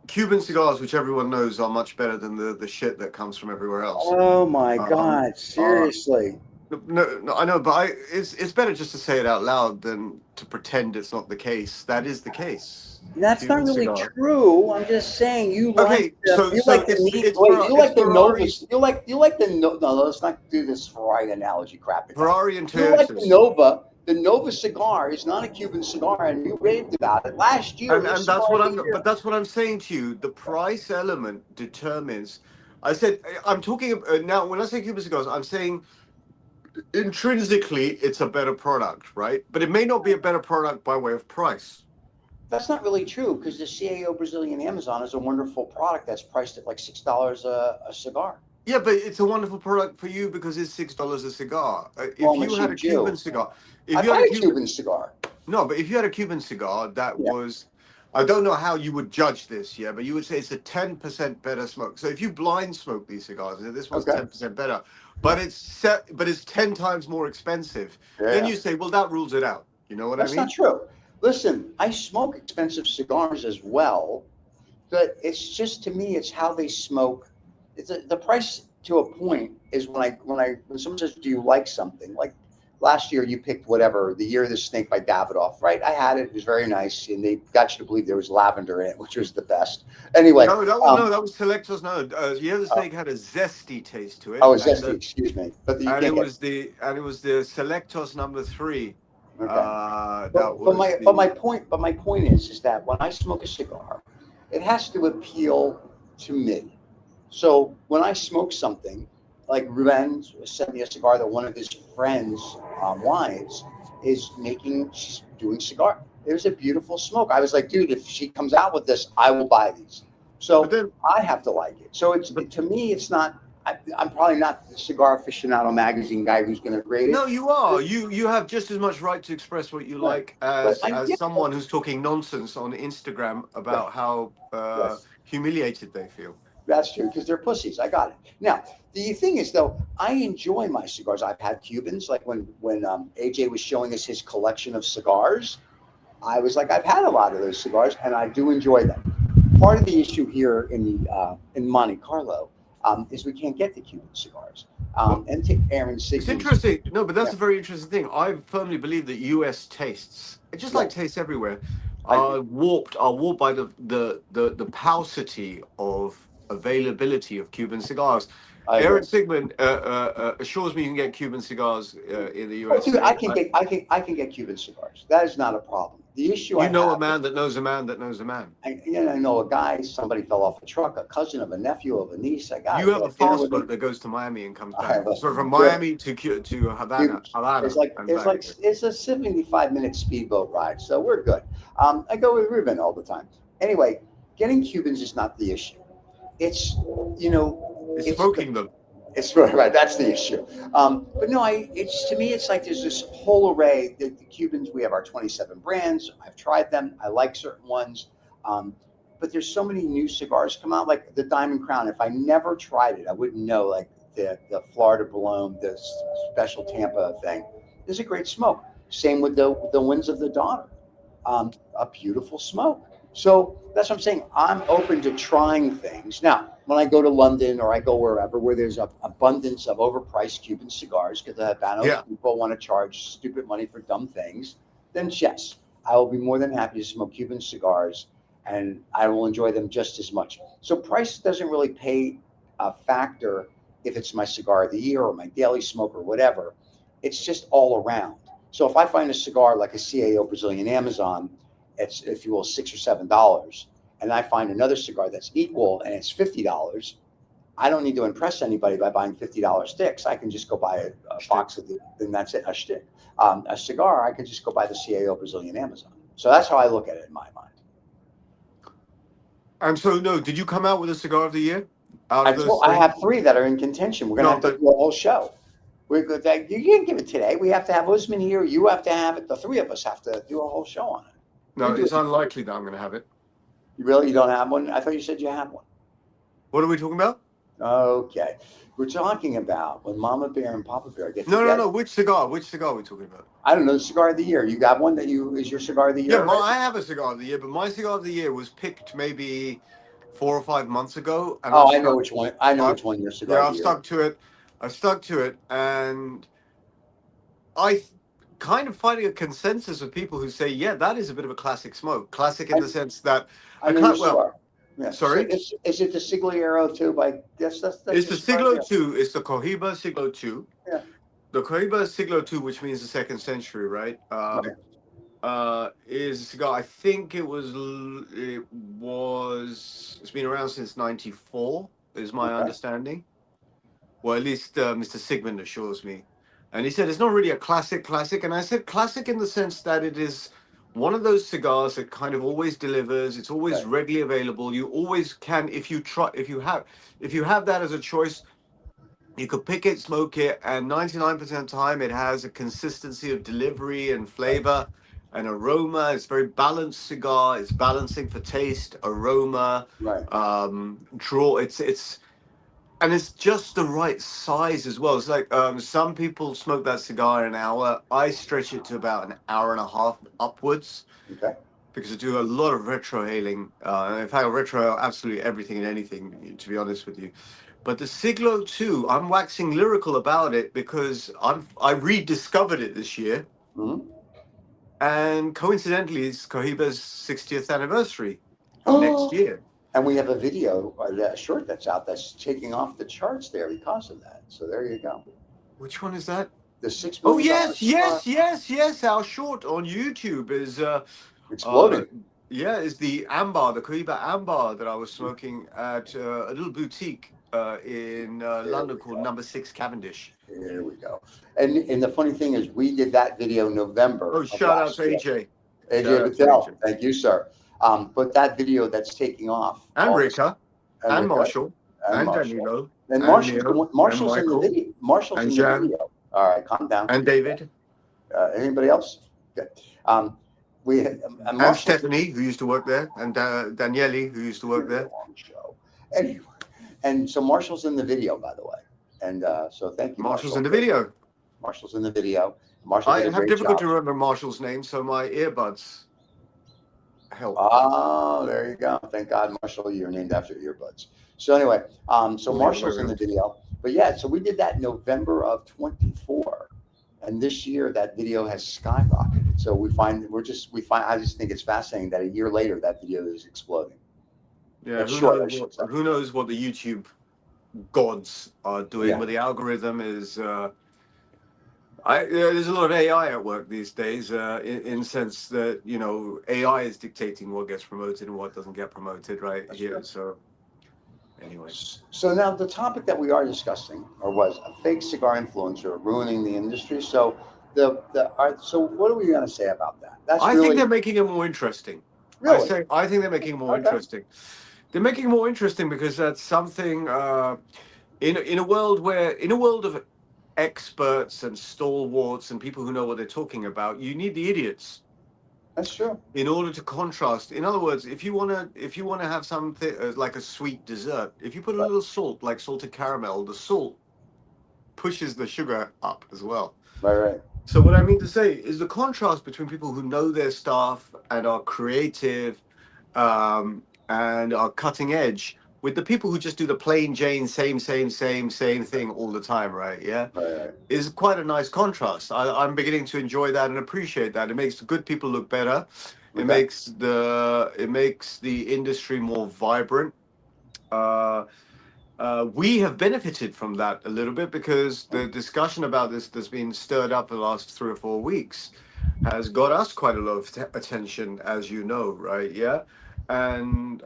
Cuban cigars, which everyone knows are much better than the shit that comes from everywhere else. Oh my God, seriously. No, I know, but it's better just to say it out loud than to pretend it's not the case. That is the case. That's not really true. I'm just saying you like no, let's not do this Ferrari analogy crap. Ferrari and you like the Nova. The Nova cigar is not a Cuban cigar, and you raved about it last year. And that's what I'm saying to you. The price element determines. I said I'm talking now. When I say Cuban cigars, I'm saying intrinsically it's a better product, right? But it may not be a better product by way of price. That's not really true because the CAO Brazilian Amazon is a wonderful product that's priced at like $6 a cigar. Yeah, but it's a wonderful product for you because it's $6 a cigar. If you had a Cuban cigar, I've had a Cuban cigar. No, but if you had a Cuban cigar that was, I don't know how you would judge this, but you would say it's a 10% better smoke. So if you blind smoke these cigars, and this one's 10% better, but it's 10 times more expensive, then you say, well, that rules it out. You know what I mean? That's not true. Listen, I smoke expensive cigars as well, but it's just, to me, it's how they smoke. It's the price to a point is when someone says, "Do you like something?" Like last year you picked whatever, The Year of the Snake by Davidoff, right? I had it. It was very nice, and they got you to believe there was lavender in it, which was the best. Anyway, No, that was Selectors. No, Year of the Snake had a zesty taste to it. oh, zesty. Excuse me, but you and can't it get. was the Selectos number 3. Okay. That was But my point is that when I smoke a cigar, it has to appeal to me. So when I smoke something, like Ruben sent me a cigar that one of his friends' wives is making, she's doing cigar. It was a beautiful smoke. I was like, dude, if she comes out with this, I will buy these. So But then- I have to like it. So to me, it's not. I'm probably not the Cigar Aficionado magazine guy who's going to grade it. No, you are. You have just as much right to express what you like as someone who's talking nonsense on Instagram about how humiliated they feel. That's true, because they're pussies. I got it. Now, the thing is, though, I enjoy my cigars. I've had Cubans, like when AJ was showing us his collection of cigars. I was like, I've had a lot of those cigars, and I do enjoy them. Part of the issue here in Monte Carlo is we can't get the Cuban cigars. And to Aaron It's Sigmund's, interesting. No, but that's a very interesting thing. I firmly believe that U.S. tastes, just like tastes everywhere, are warped by the paucity of availability of Cuban cigars. Aaron Sigmund assures me you can get Cuban cigars in the U.S. Dude, I can get Cuban cigars. That is not a problem. The issue You know a man that knows a man that knows a man. I know a guy. Somebody fell off a truck. A cousin of a nephew of a niece. You have a fast boat that goes to Miami and comes back. So from Miami to Havana, it's a 75-minute speedboat ride. So we're good. I go with Ruben all the time. Anyway, getting Cubans is not the issue. It's it's smoking them. It's right. That's the issue. But no, to me, it's like there's this whole array. The Cubans, we have our 27 brands. I've tried them. I like certain ones. But there's so many new cigars come out, like the Diamond Crown. If I never tried it, I wouldn't know. Like the Florida Bologna, the special Tampa thing. It's a great smoke. Same with the Winds of the Daughter. A beautiful smoke. So that's what I'm saying. I'm open to trying things. Now, when I go to London or I go wherever where there's an abundance of overpriced Cuban cigars because the Habanos people want to charge stupid money for dumb things, then yes, I will be more than happy to smoke Cuban cigars and I will enjoy them just as much. So price doesn't really play a factor if it's my cigar of the year or my daily smoke or whatever. It's just all around. So if I find a cigar like a CAO Brazilian Amazon, it's, if you will, $6 or $7, and I find another cigar that's equal and it's $50, I don't need to impress anybody by buying $50 sticks. I can just go buy a box of and that's it, a stick. A cigar, I could just go buy the CAO Brazilian Amazon. So that's how I look at it in my mind. And so, did you come out with a cigar of the year? I have 3 that are in contention. We're going to have to do a whole show. You can't give it today. We have to have Usman here. You have to have it. The 3 of us have to do a whole show on it. No, it's unlikely that I'm going to have it. You really? You don't have one? I thought you said you had one. What are we talking about? Okay. We're talking about when Mama Bear and Papa Bear get together. No. Which cigar? Which cigar are we talking about? I don't know. The cigar of the year. You got one that is your cigar of the year? Yeah, I have a cigar of the year, but my cigar of the year was picked maybe 4 or 5 months ago. And I know which one. I know which one your cigar of the year. I've stuck to it. And I kind of finding a consensus of people who say, yeah, that is a bit of a classic smoke. Classic in the sense that Yeah. Sorry? So is it the Sigliero 2 by that's it's the Siglo II. It's the Cohiba Siglo II. Yeah. The Cohiba Siglo II, which means the 2nd century, right? Is a cigar. I think it's been around since 94, is my understanding. Well, at least Mr. Sigmund assures me. And he said it's not really a classic. And I said classic in the sense that it is one of those cigars that kind of always delivers. It's always readily available. You always can, if you have that as a choice, you could pick it, smoke it, and 99% of the time it has a consistency of delivery and flavor and aroma. It's a very balanced cigar. It's balancing for taste, aroma, draw. And it's just the right size as well. It's like some people smoke that cigar in an hour. I stretch it to about an hour and a half upwards. Okay. Because I do a lot of retrohaling. In fact, I retro absolutely everything and anything, to be honest with you. But the Siglo II, I'm waxing lyrical about it because I rediscovered it this year. Mhm. And coincidentally, it's Cohiba's 60th anniversary next year. And we have a video, a short that's out that's taking off the charts there because of that. So there you go. Which one is that? The $6 Oh, million yes. Our short on YouTube is exploding. is the Ambar, the Cohiba Ambar that I was smoking at a little boutique in London called Number 6 Cavendish. Here we go. And the funny thing is, we did that video in November. Oh, shout out to AJ. AJ Patel. Thank you, sir. But that video that's taking off. And Rika. And Rika, Marshall. And Marshall. Danilo. And Leo, Marshall's and in the video. Marshall's and in Jan, the video. All right, calm down. And David. Anybody else? Good. And Stephanie, who used to work there, and Daniele, who used to work there. Show. Anyway, and so Marshall's in the video, by the way. And so thank you. Marshall's in the video. Marshall's in the video. Marshall I have difficulty remember Marshall's name, so my earbuds help. Oh, there you go. Thank God, Marshall, you're named after earbuds. So anyway, so Marshall's in the video. But yeah, so we did that in November of 24. And this year that video has skyrocketed. So I just think it's fascinating that a year later that video is exploding. Yeah, who knows what the YouTube gods are doing, but the algorithm is there's a lot of AI at work these days, in the sense that, you know, AI is dictating what gets promoted and what doesn't get promoted right here. True. So anyways. So now the topic that we are discussing was a fake cigar influencer ruining the industry. So so what are we going to say about that? I think they're making it more interesting. Really? I think they're making it more interesting. They're making it more interesting because that's something in a world of experts and stalwarts and people who know what they're talking about, you need the idiots. That's true. In order to contrast, in other words, if you wanna have something like a sweet dessert, if you put a little salt, like salted caramel, the salt pushes the sugar up as well. Right. So what I mean to say is the contrast between people who know their stuff and are creative, and are cutting edge, with the people who just do the plain Jane, same thing all the time, right? Yeah, right. Is quite a nice contrast. I'm beginning to enjoy that and appreciate that. It makes the good people look better. It makes the industry more vibrant. We have benefited from that a little bit because the discussion about this that's been stirred up the last 3 or 4 weeks has got us quite a lot of attention, as you know, right? Yeah, and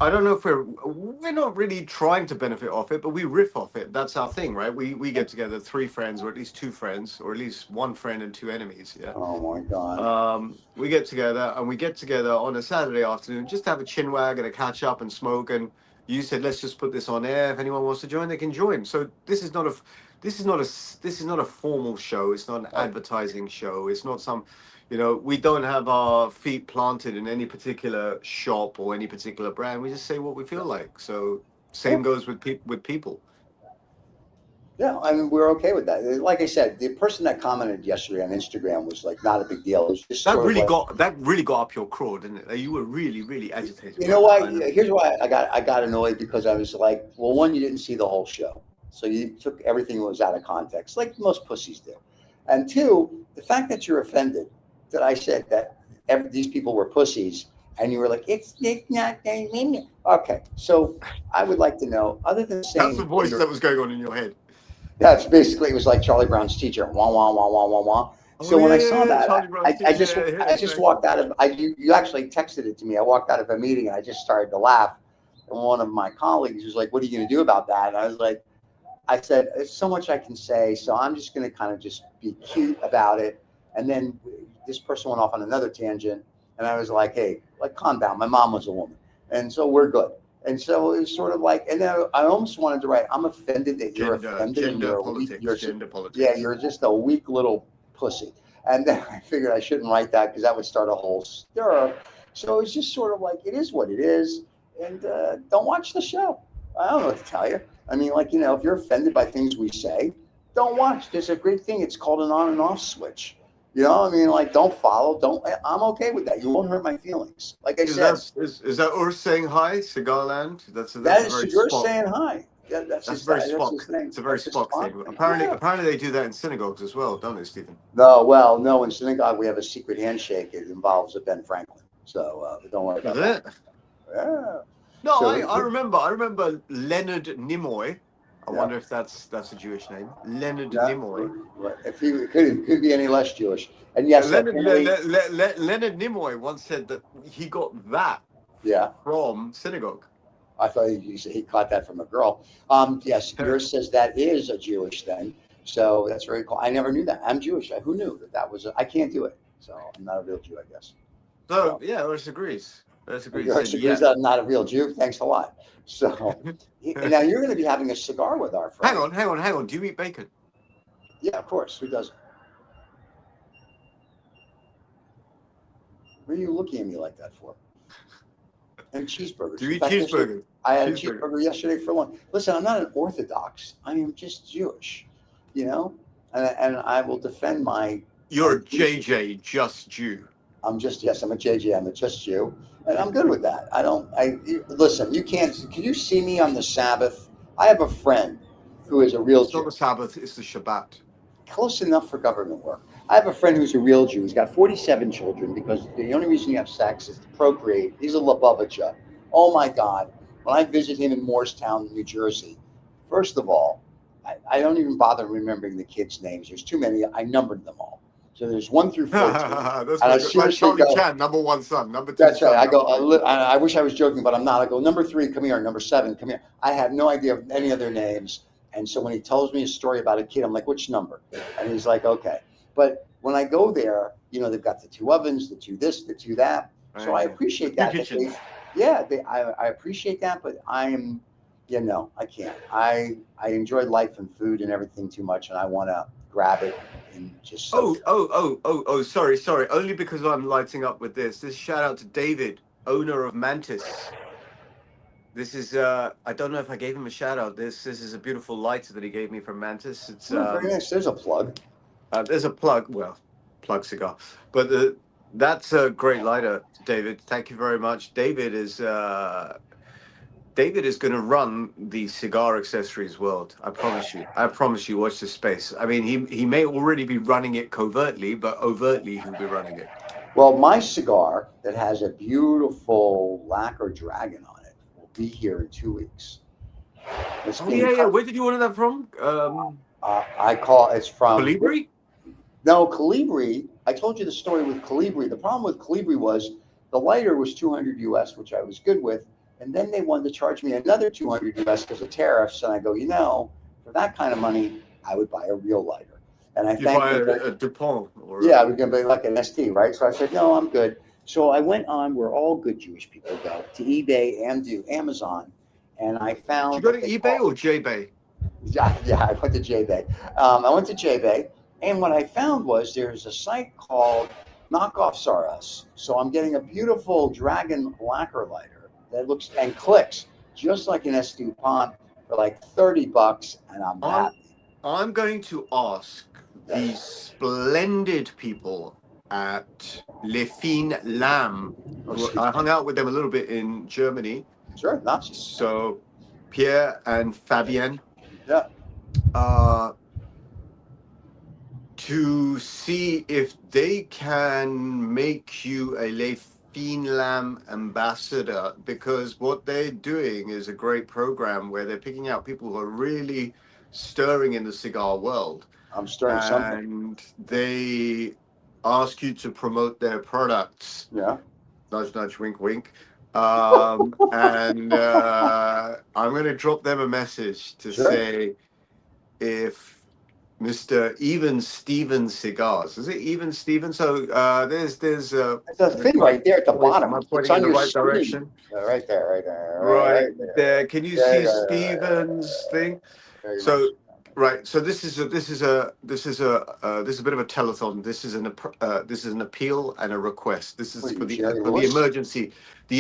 I don't know if we're not really trying to benefit off it, but we riff off it. That's our thing, right? We get together 3 friends, or at least 2 friends, or at least 1 friend and 2 enemies. Yeah. Oh my God. We get together on a Saturday afternoon just to have a chin wag and a catch up and smoke. And you said, let's just put this on air. If anyone wants to join, they can join. So this is not a formal show. It's not an advertising show. It's not some. You know, we don't have our feet planted in any particular shop or any particular brand. We just say what we feel like. So same goes with people. Yeah, I mean, we're okay with that. Like I said, the person that commented yesterday on Instagram was like, not a big deal. It was just that really got up your craw, didn't it? You were really, really agitated. You know why? Here's why I got annoyed, because I was like, well, one, you didn't see the whole show, so you took everything that was out of context, like most pussies do, and 2, the fact that you're offended that I said that these people were pussies, and you were like, it's not. Okay, so I would like to know, other than saying that's the voice that was going on in your head. Yeah, it's basically, it was like Charlie Brown's teacher, wah wah wah wah wah wah. So when I saw that, I just walked out of. You actually texted it to me. I walked out of a meeting and I just started to laugh. And one of my colleagues was like, "What are you going to do about that?" And I was like, I said, "There's so much I can say, so I'm just going to kind of just be cute about it." And then this person went off on another tangent, and I was like, "Hey, like, calm down. My mom was a woman, and so we're good." And so it was sort of like, and then I almost wanted to write, "I'm offended that you're offended." Gender politics. Yeah, you're just a weak little pussy. And then I figured I shouldn't write that because that would start a whole stir. So it's just sort of like, it is what it is. And don't watch the show. I don't know what to tell you. I mean, like, you know, if you're offended by things we say, don't watch. There's a great thing. It's called an on and off switch. You know, I mean, like, don't follow. I'm okay with that. You won't hurt my feelings. Like I said. Is that Urs saying hi, Cigar Land? That's that is Cigar saying hi. Yeah, that's That's his, very that's Spock. his thing. It's a very That's his Spock thing. Yeah. Apparently they do that in synagogues as well, don't they, Stephen? No, well, no. In synagogue, we have a secret handshake. It involves a Ben Franklin. So don't worry about Is that. it? Yeah. No, So I remember Leonard Nimoy. I yeah. wonder if that's a Jewish name. Leonard Yeah. Nimoy. If he could be any less Jewish. And yes, apparently, Leonard Nimoy once said that he got that yeah. from synagogue. I thought he caught that from a girl. Yes, yours says that is a Jewish thing. So that's very cool. I never knew that. I'm Jewish. Who knew that was? I can't do it. So I'm not a real Jew, I guess. So yeah, let's agrees. Let's agree. Yours agrees that I'm not a real Jew. Thanks a lot. So and now you're going to be having a cigar with our friend. Hang on. Do you eat bacon? Yeah, of course. Who doesn't? What are you looking at me like that for? And cheeseburgers. Do you eat cheeseburger? I had a cheeseburger yesterday for lunch. Listen, I'm not an Orthodox. I am just Jewish, and I will defend my. You're a JJ, just Jew. I'm a JJ. I'm a just Jew, and I'm good with that. Listen. You can't. Can you see me on the Sabbath? I have a friend who is a real It's Jew. not the Sabbath. It's the Shabbat. Close enough for government work. I have a friend who's a real Jew. He's got 47 children because the only reason you have sex is to procreate. He's a Lubavitcher. Oh my God. When I visit him in Morristown, New Jersey, first of all, I don't even bother remembering the kids' names. There's too many. I numbered them all. So there's 1 through 14. That's Charlie Chan, number 1 son, number 2 That's son. right. I wish I was joking, but I'm not. I go, number 3, come here. Number 7, come here. I have no idea of any of their names. And so when he tells me a story about a kid, I'm like, which number? And he's like, okay. But when I go there, they've got the 2 ovens, the 2 this, the 2 that. So I appreciate that. I appreciate that, but I can't. I enjoy life and food and everything too much, and I want to grab it and just. Sorry. Only because I'm lighting up with this. This shout out to David, owner of Mantis. This is I don't know if I gave him a shout out. This is a beautiful lighter that he gave me from Mantis. It's very nice. There's a plug. There's a plug. Well, plug cigar, but that's a great lighter, David. Thank you very much. David is going to run the cigar accessories world. I promise you. Watch this space. I mean, he may already be running it covertly, but overtly he'll be running it. Well, my cigar that has a beautiful lacquer dragon on it will be here in 2 weeks. Yeah. Where did you order that from? It's from Colibri? No, Colibri. I told you the story with Colibri. The problem with Colibri was the lighter was $200 US, which I was good with. And then they wanted to charge me another $200 US because of tariffs. And I go, for that kind of money, I would buy a real lighter. And I buy a DuPont. Yeah, we can buy like an ST, right? So I said, no, I'm good. So I went on where all good Jewish people go, to eBay and to Amazon. And I found. Did you go to eBay or JBay? Yeah, I went to JBay. I went to JBay. And what I found was there's a site called Knockoffs R Us. So I'm getting a beautiful dragon lacquer lighter that looks and clicks just like an S DuPont for like $30, and I'm happy. I'm going to ask these splendid people at Le Fine Lamb. I hung out with them a little bit in Germany. Sure, Nazis. So Pierre and Fabienne. Yeah. To see if they can make you a Le Fine Lamb ambassador, because what they're doing is a great program where they're picking out people who are really stirring in the cigar world. I'm stirring something. And they ask you to promote their products. Yeah. Nudge, nudge, wink, wink. I'm going to drop them a message to say if Mr. Even Steven Cigars. Is it Even Steven? So there's a thing right there at the bottom. I'm pointing in the right direction. Right there. Right there. Can you see Steven's thing? So so this is a bit of a telethon. This is an appeal and a request. This is for the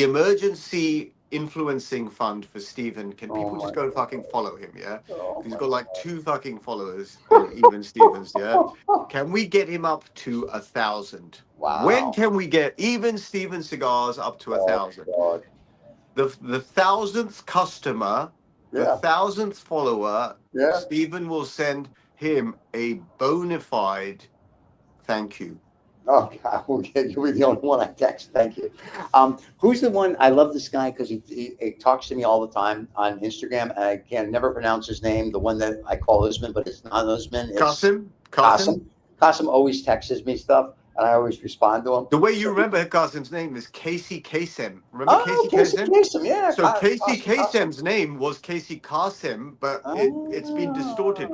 emergency influencing fund for Steven. Can people just go fucking follow him? Yeah, he's got like 2 fucking followers on Even Stevens. Yeah, can we get him up to 1,000? Wow. When can we get Even Steven Cigars up to 1,000? The 1,000th customer the 1,000th follower, Yeah. Steven will send him a bona fide thank you. Oh, God, you'll be the only one I text. Thank you. Who's the one? I love this guy because he talks to me all the time on Instagram, and I can never pronounce his name. The one that I call Usman, but it's not Usman. It's Qasim? Qasim always texts me stuff, and I always respond to him. The way you remember Qasim's name is Casey Kasem. Remember Casey Casey Kasem? Kasem, yeah. So Casey Kasem's name was Casey Qasim, but it's been distorted.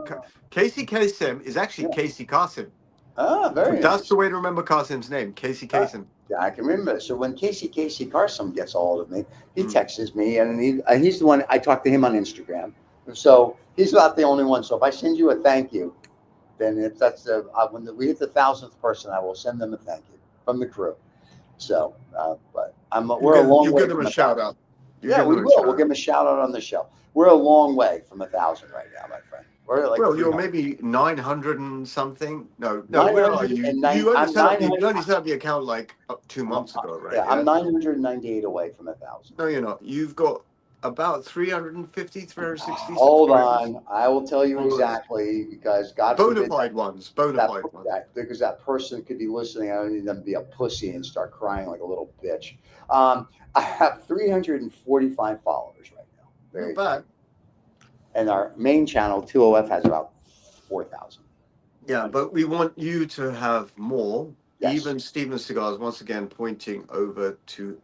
Casey Kasem is actually Casey Qasim. Very That's the way to remember Qasim's name, Casey Kasem. Yeah, I can remember. So when Casey Carson gets a hold of me, he texts me, and he's the one. I talk to him on Instagram. So he's not the only one. So if I send you a thank you, then if that's when we hit the 1,000th person, I will send them a thank you from the crew. So, but we're a long way. You give them a shout out. Yeah, we will. We'll give them a shout out on the show. We're a long way from 1,000 right now, my friend. We're like, well, you're maybe 900 and something. No, where are you? You only set up the account like 2 months ago, right? Yeah, I'm 998 away from 1,000. No, you're not. You've got about 350, 360. Hold on, I will tell you exactly, because God forbid bona fide ones. Because that person could be listening. I don't need them to be a pussy and start crying like a little bitch. I have 345 followers right now. Very bad. And our main channel, 2OF, has about 4,000. Yeah, but we want you to have more. Yes. Even Steven Cigars, once again, pointing over to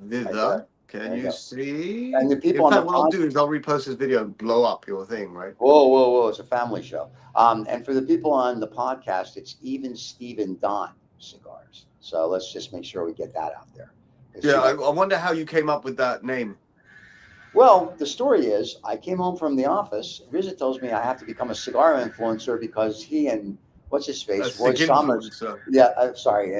thither. Can you see? And the people in fact, what I'll do is I'll repost this video and blow up your thing, right? Whoa. It's a family show. And for the people on the podcast, it's even Steven Don Cigars. So let's just make sure we get that out there. Yeah, I wonder how you came up with that name. Well, the story is I came home from the office. Rizza tells me I have to become a cigar influencer because he and what's his face, Roy Summers. Yeah, an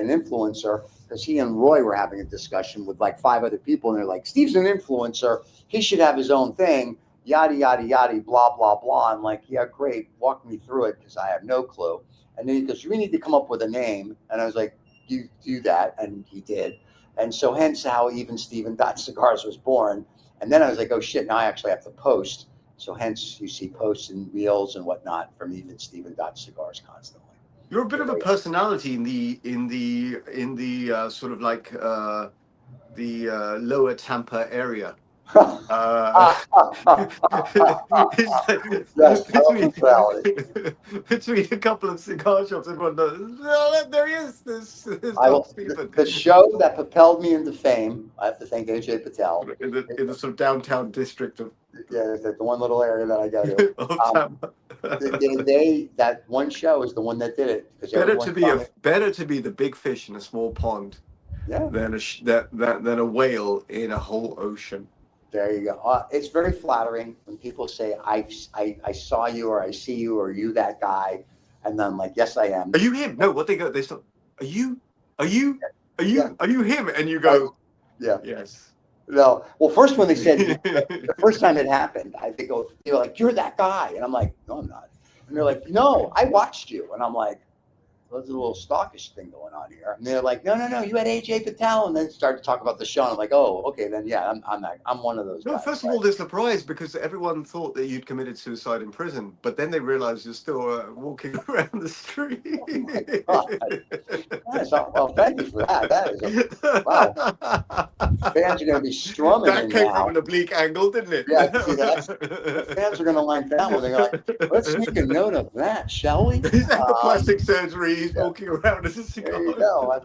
influencer, because he and Roy were having a discussion with like 5 other people, and they're like, Steve's an influencer. He should have his own thing. Yada yada yada, blah blah blah. I'm like, yeah, great. Walk me through it because I have no clue. And then he goes, we need to come up with a name. And I was like, you do that, and he did. And so hence how even Steven Cigars was born. And then I was like, oh shit, now I actually have to post. So hence you see posts and reels and whatnot from even Steven Cigars constantly. You're a bit of a personality in the sort of like the lower Tampa area. Between a couple of cigar shops, everyone knows. Oh, there he is. The show that propelled me into fame, I have to thank AJ Patel. In the sort of downtown district of the one little area that I go to. That one show is the one that did it. Better to be the big fish in a small pond, than a whale in a whole ocean. There you go. It's very flattering when people say, I saw you, or I see you, or you that guy. And then I'm like, yes, I am. Are you him? No, what they start, are you him? And you go, yes. No. Well, first when they said, the first time it happened, they go, like, you're that guy. And I'm like, no, I'm not. And they're like, no, I watched you. And I'm like, there's a little stalkish thing going on here. And they're like, no, you had AJ Patel. And then started to talk about the show. And I'm like, oh, okay, then yeah, I'm one of those guys. First of all, they're surprised because everyone thought that you'd committed suicide in prison, but then they realized you're still walking around the street. Oh well, thank you for that. That is wow. Fans are going to be strumming. That came from an oblique angle, didn't it? Yeah, see that? The fans are going to like that one. They're like, let's make a note of that, shall we? Is that the plastic surgery? He's walking around as a cigar. There you go.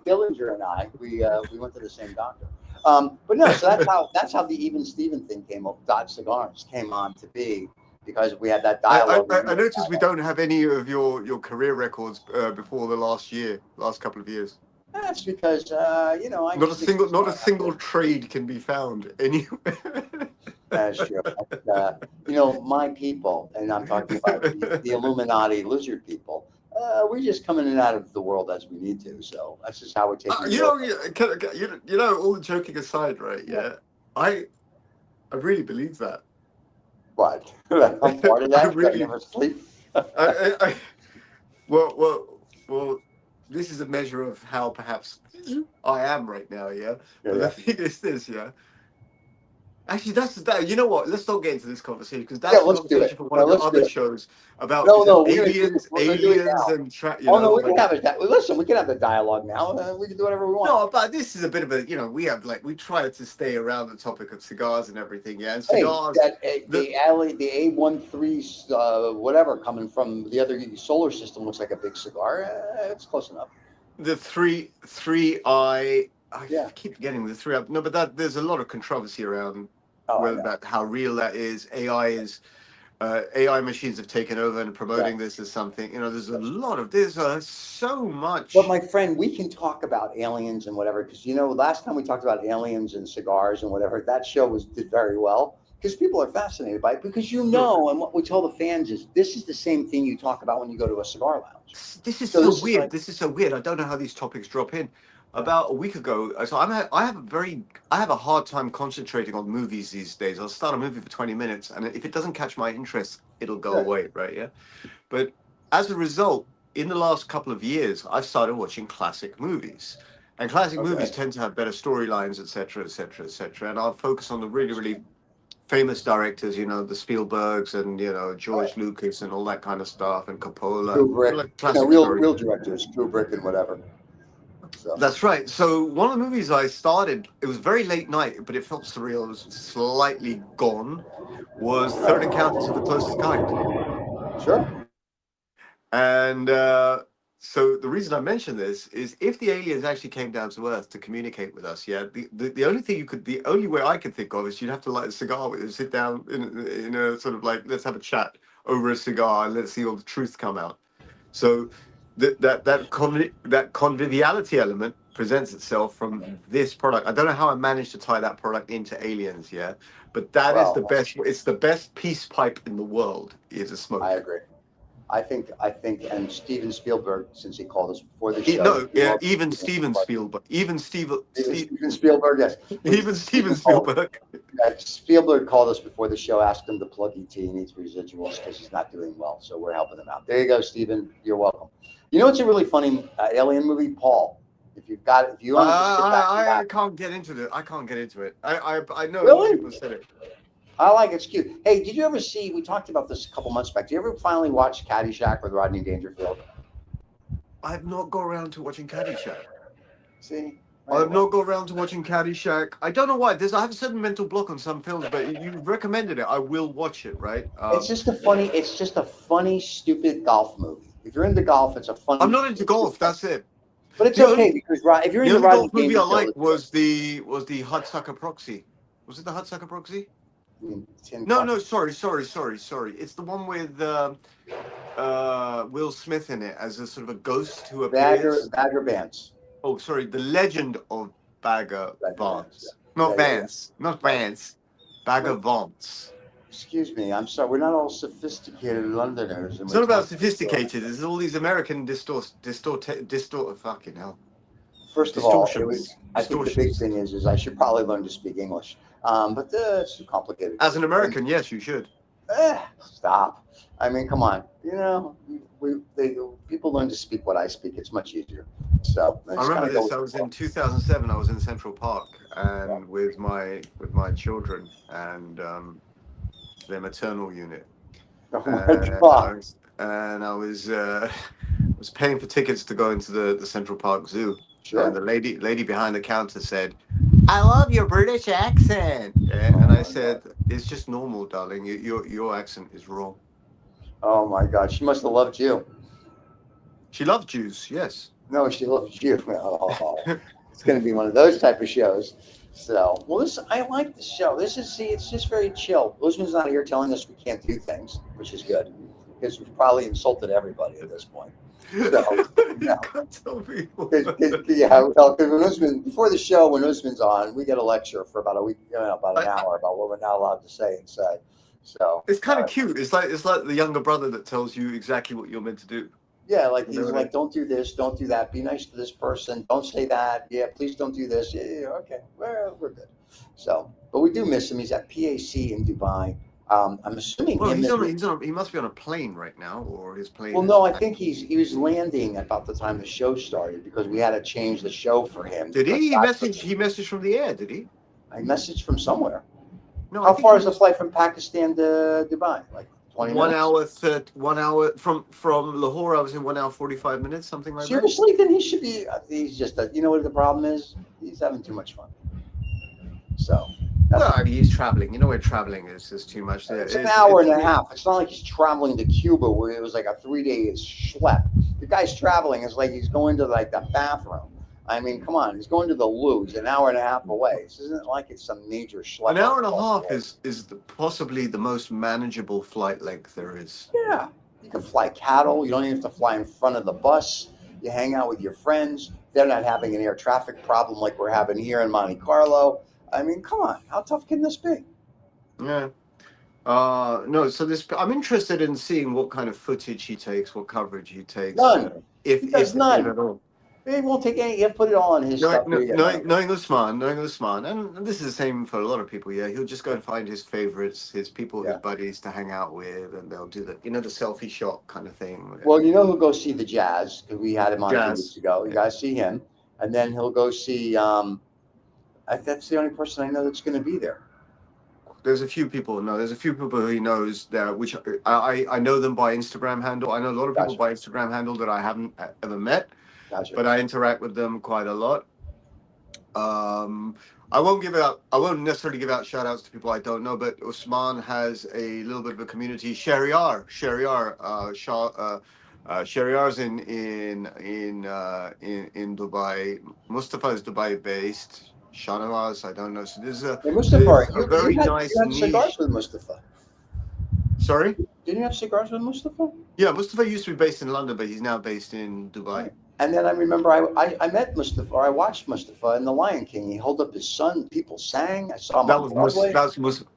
Dillinger and I, we went to the same doctor. But no, so that's how the Even Steven thing came up. Cigars came on to be because we had that dialogue. I noticed we don't have any of your career records before the last couple of years. That's because not a single trade can be found anywhere. That's true. My people, and I'm talking about the Illuminati lizard people. We're just coming in and out of the world as we need to. So that's just how we're taking. All the joking aside, right? Yeah, I really believe that. What? I'm part of that. I never sleep. Well. This is a measure of how perhaps I am right now. Yeah. But the thing is this. Yeah. Actually, that's that. You know what? Let's not get into this conversation because Yeah, that's a let's do conversation it. for one No, of the let's do other it. shows about No, is it no, aliens, we're gonna do it now. and Oh no, we can and have it. Listen, we can have the dialogue now. We can do whatever we want. no, but this is a bit of a we have we try to stay around the topic of cigars and everything. Yeah, and Hey, cigars. that The the A13 whatever coming from the other solar system looks like a big cigar. It's close enough. the three I Yeah. keep forgetting the three. No, but that there's a lot of controversy around Oh, I whether know. that how real that is. AI machines have taken over and promoting this as something. There's a lot of so much. But my friend, we can talk about aliens and whatever because last time we talked about aliens and cigars and whatever, that show did very well because people are fascinated by it because and what we tell the fans is this is the same thing you talk about when you go to a cigar lounge. This is So so this is weird. like- This is so weird. I don't know how these topics drop in. About a week ago, so I have a hard time concentrating on movies these days. I'll start a movie for 20 minutes, and if it doesn't catch my interest, it'll go Sure. away, right? Yeah. But as a result, in the last couple of years, I've started watching classic movies, and classic movies tend to have better storylines, etc., etc., etc. And I'll focus on the really, really famous directors, the Spielbergs and George Lucas and all that kind of stuff, and Coppola, Kubrick, like classic real stories. real directors, Kubrick and whatever. So. That's right. So one of the movies I started, it was very late night, but it felt surreal. It was slightly gone. Was Third Encounters of the Closest Kind. Sure. And so the reason I mention this is if the aliens actually came down to Earth to communicate with us, the only thing the only way I could think of is you'd have to light a cigar with them, sit down in a sort of like, let's have a chat over a cigar and let's see all the truth come out. So that conviviality element presents itself from this product. I don't know how I managed to tie that product into aliens, but that is the best. It's the best peace pipe in the world. Is a smoke. I agree. I think, and Steven Spielberg, since he called us before the show. Even Steven Spielberg. Even Steven Spielberg, yes. Even Steven Spielberg. Spielberg called us before the show, asked him to plug ET. He needs residuals because he's not doing well. So we're helping him out. There you go, Steven. You're welcome. It's a really funny alien movie, Paul. If you want to I can't get into it. I can't get into it. I know really? A lot of people said it. I like it. It's cute. Hey, did you ever see? We talked about this a couple months back. Did you ever finally watch Caddyshack with Rodney Dangerfield? I've not got around to watching Caddyshack. See, I've not got around to watching Caddyshack. I don't know why. I have a certain mental block on some films, but you recommended it. I will watch it. Right? It's just a funny, stupid golf movie. If you're into golf, it's a funny. I'm not into golf. That's it. But it's okay because if you're into the Rodney golf movie I Dangerfield, liked was the Hudsucker Proxy. Was it the Hudsucker Proxy? No, sorry. It's the one with Will Smith in it as a sort of a ghost who appears. Bagger Vance. Oh, sorry, The Legend of Bagger Vance. Vance. Not Vance. Bagger Vance. Excuse me, I'm sorry. We're not all sophisticated Londoners. It's not about sophisticated. It's all these American fucking hell. First of all, I think the big thing is I should probably learn to speak English. But it's too complicated. As an American, yes, you should. Stop. I mean, come on. People learn to speak what I speak. It's much easier. So I remember this. I was in 2007. I was in Central Park and with my children and their maternal unit. And I was paying for tickets to go into the Central Park Zoo. Sure. And the lady behind the counter said, "I love your British accent." And I said, "It's just normal, darling. Your accent is wrong." Oh my God, she must have loved you. She loved Jews, yes. No, she loved you. Oh, it's going to be one of those type of shows. So, I like the show. It's just very chill. Usman's not here telling us we can't do things, which is good because we've probably insulted everybody at this point. So, can't tell people. Because before the show, when Usman's on, we get a lecture for about a week, about an hour about what we're not allowed to say and say. So it's kind of cute. It's like the younger brother that tells you exactly what you're meant to do. Yeah, like he's like, don't do this, don't do that. Be nice to this person. Don't say that. Yeah, please don't do this. Yeah, okay. Well, we're good. So, but we do miss him. He's at PAC in Dubai. I'm assuming. Well, he must be on a plane right now, or his plane. Well, no, I think he was landing about the time the show started because we had to change the show for him. Did he? He messaged from the air. Did he? I messaged from somewhere. No, How far is the flight from Pakistan to Dubai? Like 20 1 minutes? hour, 1 hour from Lahore. I was in 1 hour 45 minutes, something like that. Seriously, then he should be. He's just. You know what the problem is? He's having too much fun. So. Well, I mean, he's traveling. You know where traveling is too much. It's an hour and a half. It's not like he's traveling to Cuba where it was like a 3-day schlep. The guy's traveling. It's like he's going to like the bathroom. I mean, come on. He's going to the loo. He's an hour and a half away. This isn't like it's some major schlep. An hour and a half is possibly the most manageable flight length there is. Yeah. You can fly cattle. You don't even have to fly in front of the bus. You hang out with your friends. They're not having an air traffic problem like we're having here in Monte Carlo. I mean, come on. How tough can this be? Yeah. No, so I'm interested in seeing what kind of footage he takes, what coverage he takes. None. If He does none. at all. He won't take any. He'll put it all on his stuff. Knowing Usman, and this is the same for a lot of people. Yeah, he'll just go and find his favorites, his people, his buddies to hang out with, and they'll do the selfie shot kind of thing. Well, you know who'll go see the Jazz because we had him on 2 weeks ago. You guys see him, and then he'll go see. That's the only person I know that's going to be there. There's a few people. No, there's a few people who he knows there, which I know them by Instagram handle. I know a lot of people by Instagram handle that I haven't ever met. Gotcha. But I interact with them quite a lot. I won't necessarily give out shout outs to people I don't know, but Usman has a little bit of a community. Shahryar's in Dubai. Mustafa is Dubai based. Shanawaz, I don't know. So there's a very nice you had cigars with Mustafa. Sorry? Didn't you have cigars with Mustafa? Yeah, Mustafa used to be based in London, but he's now based in Dubai. Right. And then I remember I met Mustafa, or I watched Mustafa in The Lion King. He held up his son. People sang. I saw him on Broadway.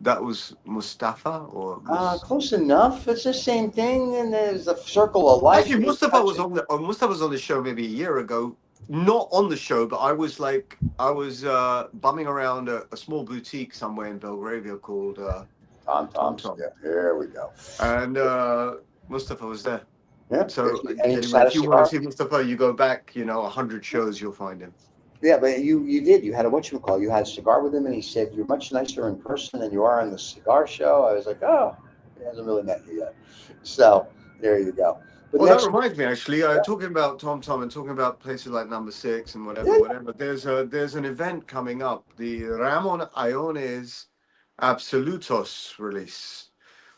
That was Mustafa, or close enough. It's the same thing. And there's a circle of life. Actually, Mustafa was on the show maybe a year ago. Not on the show, but I was bumming around a small boutique somewhere in Belgravia called Tom. Yeah, here we go. And Mustafa was there. Yeah. So if you want to see Mustafa, you go back, 100 shows, you'll find him. Yeah, but you did. You had a You had a cigar with him, and he said you're much nicer in person than you are on the cigar show. I was like, oh, he hasn't really met you yet. So there you go. But well, that reminds me, actually, talking about Tom and talking about places like Number 6 and whatever. There's an event coming up, the Ramón Allones Absolutos release,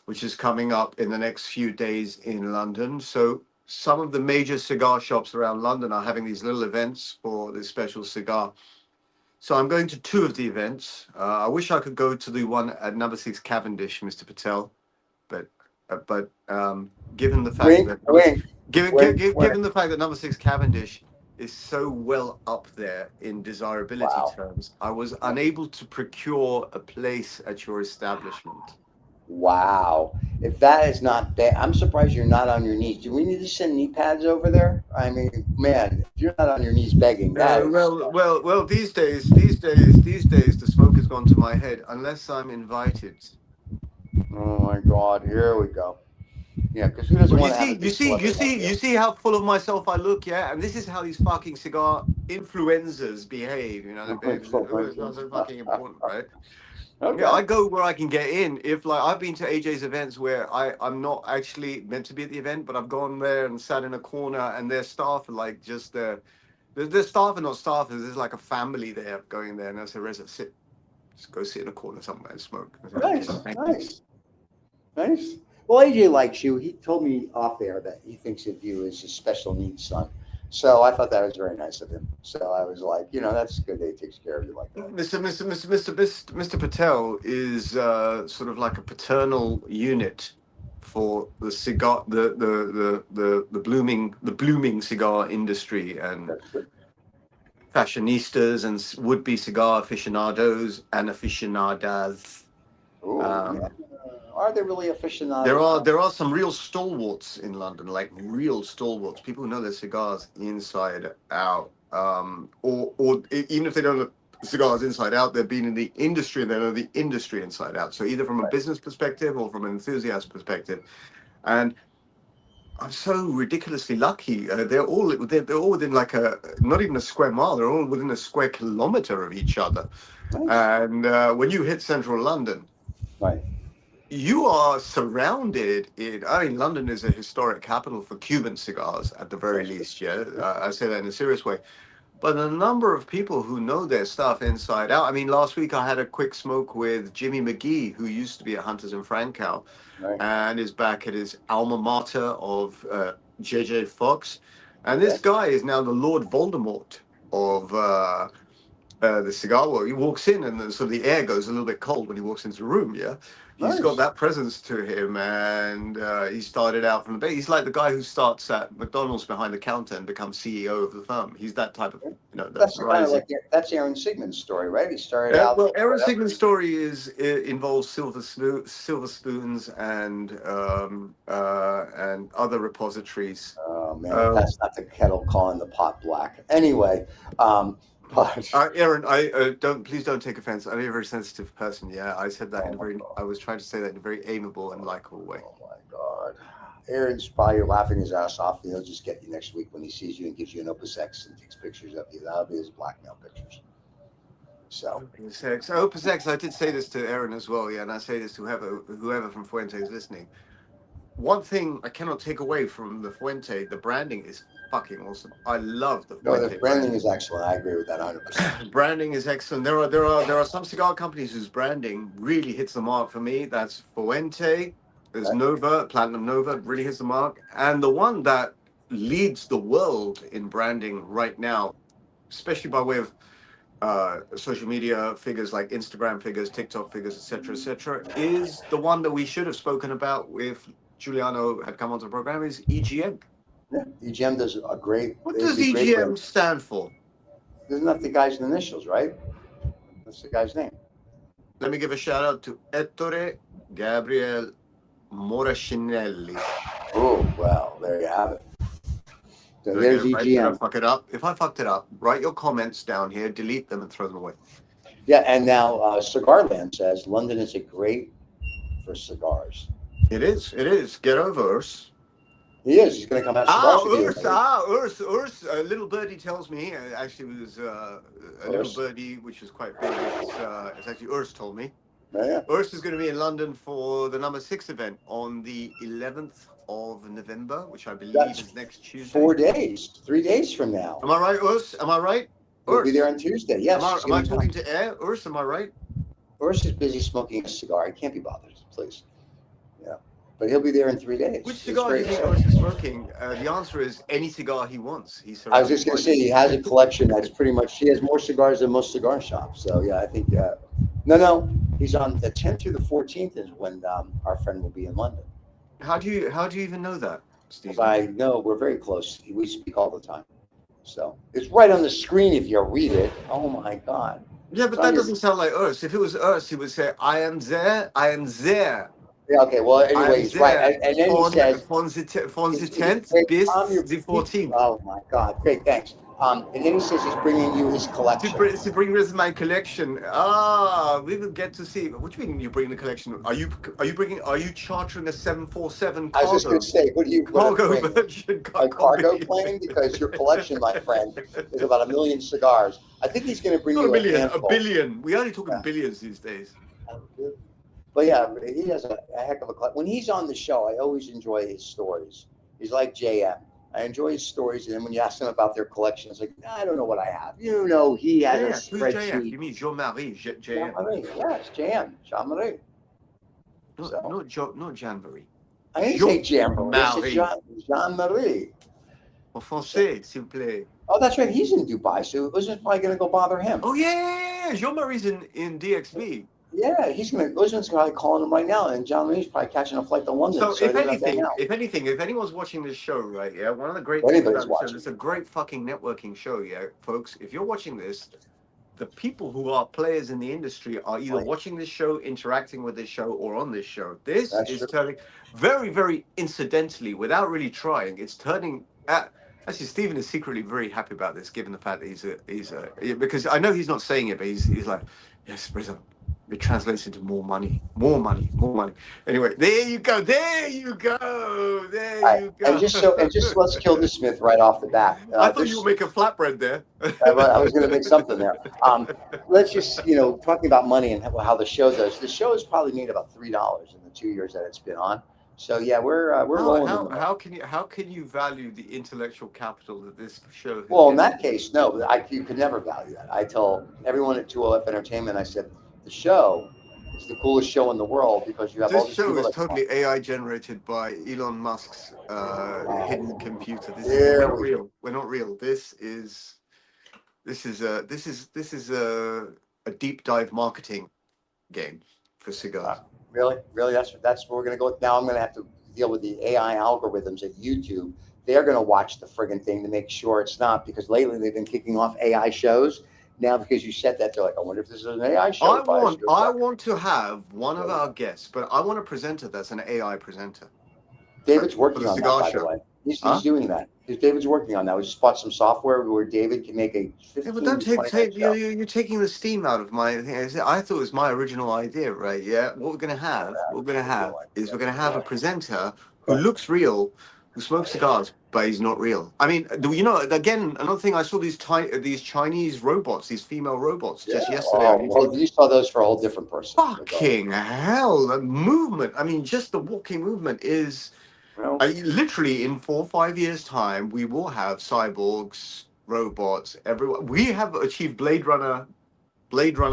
which is coming up in the next few days in London. So some of the major cigar shops around London are having these little events for this special cigar. So I'm going to 2 of the events. I wish I could go to the one at Number 6 Cavendish, Mr. Patel, but given the fact given the fact that Number 6 Cavendish is so well up there in desirability terms, I was unable to procure a place at your establishment. Wow. If that is not bad, I'm surprised you're not on your knees. Do we need to send knee pads over there? I mean, man, if you're not on your knees begging, well, these days, the smoke has gone to my head unless I'm invited. Oh my God, here we go. Yeah, because who doesn't want to have you see how full of myself I look, yeah? And this is how these fucking cigar influencers behave, It's so fucking important, right? Okay. Yeah, I go where I can get in. If I've been to AJ's events where I'm not actually meant to be at the event, but I've gone there and sat in a corner, and their staff are just their staff are not staffers. There's like a family there going there, and I say, Reza, just go sit in a corner somewhere and smoke. Nice. Well, AJ likes you. He told me off air that he thinks of you as his special needs son. So I thought that was very nice of him. So I was like, that's good that he takes care of you like that. Mr. Patel is sort of like a paternal unit for the cigar, the blooming cigar industry, and fashionistas and would-be cigar aficionados and aficionadas. Are they really aficionados? There are some real stalwarts in London, like real stalwarts, people who know their cigars inside out, or even if they don't know cigars inside out, they've been in the industry and they know the industry inside out. So either from a business perspective or from an enthusiast perspective, and I'm so ridiculously lucky. They're all within not even a square mile. They're all within a square kilometre of each other. Nice. And when you hit central London, Right. You are surrounded in. I mean, London is a historic capital for Cuban cigars, at the very least. Yeah, I say that in a serious way. But the number of people who know their stuff inside out. I mean, last week I had a quick smoke with Jimmy McGee, who used to be at Hunters and Frankow, Right. and is back at his alma mater of JJ Fox. And this Okay. guy is now the Lord Voldemort of the cigar world. He walks in, and sort of the air goes a little bit cold when he walks into the room. Yeah, he's got Nice. that presence to him, and he started out from the base. He's like the guy who starts at McDonald's behind the counter and becomes CEO of the firm. He's that type of, the That's kind of rising. like that's Aaron Sigmund's story, right? He started out. Well, Aaron whatever. Sigmund's story involves silver spoons and other repositories. Oh man, that's not the kettle calling the pot black. Anyway, but Aaron, please don't take offense. I'm a very sensitive person. Yeah, I said that I was trying to say that in a very amiable and likable way. oh my God, Aaron's probably laughing his ass off. And he'll just get you next week when he sees you and gives you an Opus X and takes pictures of you. That'll be his blackmail pictures. So Opus X, I did say this to Aaron as well. Yeah, and I say this to whoever from Fuente is listening. One thing I cannot take away from the Fuente, the branding is fucking awesome. I love the Fuente. no, the branding is excellent. I agree with that 100%. Branding is excellent. There are some cigar companies whose branding really hits the mark for me. That's Fuente. There's Nova, Platinum Nova, really hits the mark. And the one that leads the world in branding right now, especially by way of social media figures like Instagram figures, TikTok figures, etc., is the one that we should have spoken about if Giuliano had come onto the program, is EGM. Yeah, EGM does a great. What does EGM stand for? Isn't that the guy's initials, right? That's the guy's name. Let me give a shout out to Ettore Gabriel Morascinelli. Oh, well, there you have it. So there's Did I EGM. fuck it up? If I fucked it up, write your comments down here, delete them, and throw them away. Yeah, and now Cigarland says London is a great for cigars. It is. Get over us. He is. He's going to come out. Urs. A little birdie tells me. Actually, it was a little birdie, which is quite big. It's actually Urs told me. Yeah. Urs is going to be in London for the number 6 event on the 11th of November, which I believe is next Tuesday. 4 days, 3 days from now. Am I right, Urs? Am I right? We'll be there on Tuesday. Yes. Am I talking to air? Urs, am I right? Urs is busy smoking a cigar. He can't be bothered, please. Yeah. But he'll be there in 3 days. Which cigar do you think Urs is smoking? The answer is any cigar he wants. I was just going to say, he has a collection that's pretty much, he has more cigars than most cigar shops. So, yeah, I think, no, he's on the 10th through the 14th is when our friend will be in London. How do you even know that, Steve? I know, we're very close. We speak all the time. So it's right on the screen if you read it. Oh my God. Yeah, but that doesn't sound like Urs. If it was Urs, he would say, I am there. Yeah, okay, well, anyway, he's right. And then he says, von the 10th bis the 14th. Oh my God, great, thanks. And then he says he's bringing you his collection. To bring with my collection. We will get to see. What do you mean you bring the collection? Are you chartering a 747 cargo? I was just going to say, what do you cargo version? A cargo plane? Because your collection, my friend, is about 1 million cigars. I think he's going to bring you a billion. We only talking billions these days. But yeah, he has a heck of a collection. When he's on the show, I always enjoy his stories. He's like JM. I enjoy his stories, and then when you ask them about their collection, it's like, I don't know what I have. You know, he has a spreadsheet. You mean Jean-Marie? JM. Jean-Marie, yes, JM. Jean-Marie. Not Jean-Marie. I didn't say Jean-Marie. Jean-Marie. En français, s'il vous plaît. Oh, that's right. He's in Dubai, so Usman's probably going to go bother him. Oh, yeah. Jean-Marie's in DXB. Yeah, he's going to. Usman's probably calling him right now, and John Lee's probably catching a flight to London. So if anyone's watching this show, right? Yeah, one of the great things about this show, it's a great fucking networking show, yeah, folks. If you're watching this, the people who are players in the industry are either watching this show, interacting with this show, or on this show. This is turning very, very incidentally, without really trying. It's turning. Actually, Steven is secretly very happy about this, given the fact that he's a because I know he's not saying it, but he's like, yes, Reza. It translates into more money. Anyway, there you go. And just let's kill this myth right off the bat. I thought you were making flatbread there. I was going to make something there. Let's just, talking about money and how the show does. The show has probably made about $3 in the 2 years that it's been on. So yeah, we're rolling. How can you value the intellectual capital that this show? Well, in that case, no, you could never value that. I tell everyone at 2OF Entertainment, I said the show is the coolest show in the world because you have all This these show people is that totally AI generated by Elon Musk's hidden computer. There We're not we real. We're not real. This is a deep dive marketing game for cigars. Really, that's what we're gonna go with. Now I'm gonna have to deal with the AI algorithms at YouTube. They're gonna watch the friggin' thing to make sure it's not, because lately they've been kicking off AI shows. Now, because you said that, they're like, I wonder if this is an AI show. I want to have one of our guests, but I want a presenter that's an AI presenter. David's working the on cigar that, by show. the way. He's doing that. David's working on that. We just bought some software where David can make a 15 but don't to 20 minute show. you're taking the steam out of my thing. I thought it was my original idea, right? Yeah. What we're gonna have is we're gonna have a presenter who looks real, who smokes cigars, but he's not real. I mean, again, another thing, I saw these Chinese robots, these female robots, just yesterday. Well, you saw those for a whole different person. Fucking hell, the movement. I mean, just the walking movement is. Literally, in 4 or 5 years' time, we will have cyborgs, robots, everyone. We have achieved Blade Runner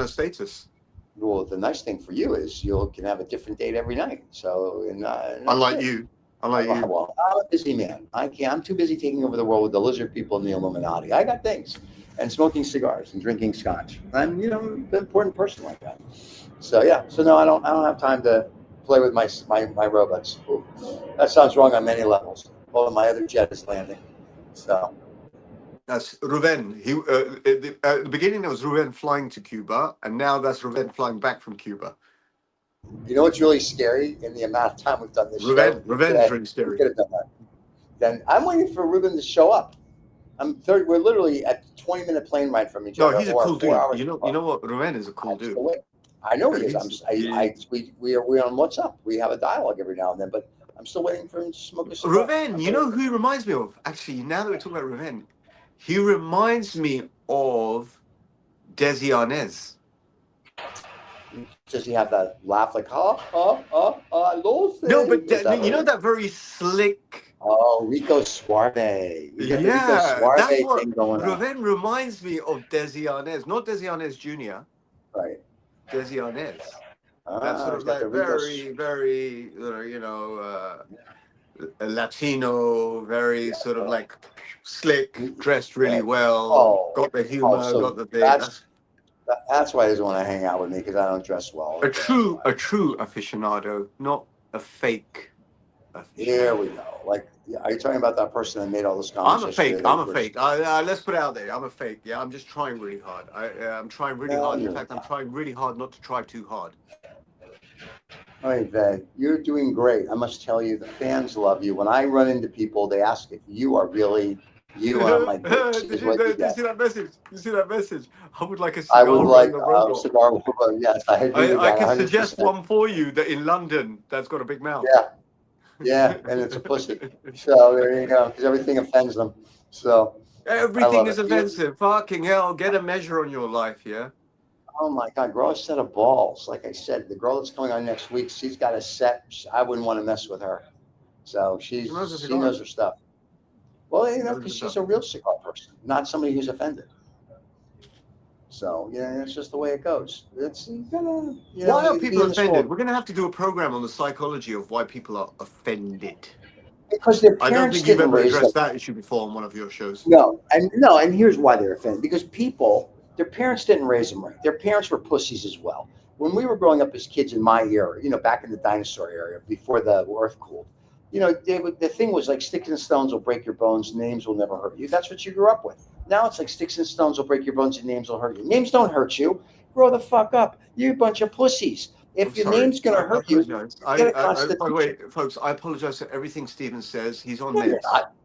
status. Well, the nice thing for you is you can have a different date every night. So, unlike you. Well, I'm a busy man. I'm too busy taking over the world with the lizard people and the Illuminati. I got things, and smoking cigars and drinking scotch. I'm, an important person like that. So yeah. So no, I don't have time to play with my robots. Ooh, that sounds wrong on many levels. Well, my other jet is landing. So that's Ruven. At the beginning, it was Ruven flying to Cuba, and now that's Ruven flying back from Cuba. You know what's really scary in the amount of time we've done this show? Ruven is really scary. We could have done that. Then I'm waiting for Ruben to show up. We're literally at 20-minute plane ride from each other. No, he's a cool dude. You know what? Ruven is a cool dude. I know he is. We are on WhatsApp. We have a dialogue every now and then, but I'm still waiting for him to smoke a cigar. Ruven, you know who he reminds me of? Actually, now that we're talking about Ruven, he reminds me of Desi Arnaz. Does he have that laugh like, I lost it? No, but you know that very slick. Oh, Rico Suave. Yeah, that's what Ruven reminds me of Desi Arnaz, not Desi Arnaz Jr. Right. Desi Arnaz. That's sort of like very, Latino, very sort of like slick, dressed really well, got the humor, got the thing. That's why he doesn't want to hang out with me, because I don't dress well. A true aficionado, not a fake aficionado. Here we go. Like, are you talking about that person that made all this comments? I'm a fake. Let's put it out there. I'm a fake. Yeah, I'm just trying really hard. I'm trying really hard. In fact, I'm trying really hard not to try too hard. All right, Veg, you're doing great. I must tell you, the fans love you. When I run into people, they ask if you are really you. And I'm like, did you see that message? You see that message? I would like a cigar. I would like a cigar. Yes, I can suggest one for you that in London that's got a big mouth. Yeah, and it's a pussy. So there you go, because everything offends them. So everything is offensive. Fucking hell, get a measure on your life, yeah? Oh my God, grow a set of balls. Like I said, the girl that's coming on next week, she's got a set. I wouldn't want to mess with her. So she knows her stuff. Well, because she's a real cigar person, not somebody who's offended. So it's just the way it goes. Why are people offended? We're going to have to do a program on the psychology of why people are offended. Because their parents I don't think you've ever addressed that issue before on one of your shows. No, and here's why they're offended. Because their parents didn't raise them right. Their parents were pussies as well. When we were growing up as kids in my era, back in the dinosaur era, before the earth cooled, the thing was like sticks and stones will break your bones, names will never hurt you. That's what you grew up with. Now it's like sticks and stones will break your bones and names will hurt you. Names don't hurt you. Grow the fuck up. You're a bunch of pussies. If your name's going to hurt you, by the way, folks, I apologize for everything Steven says. He's on meds.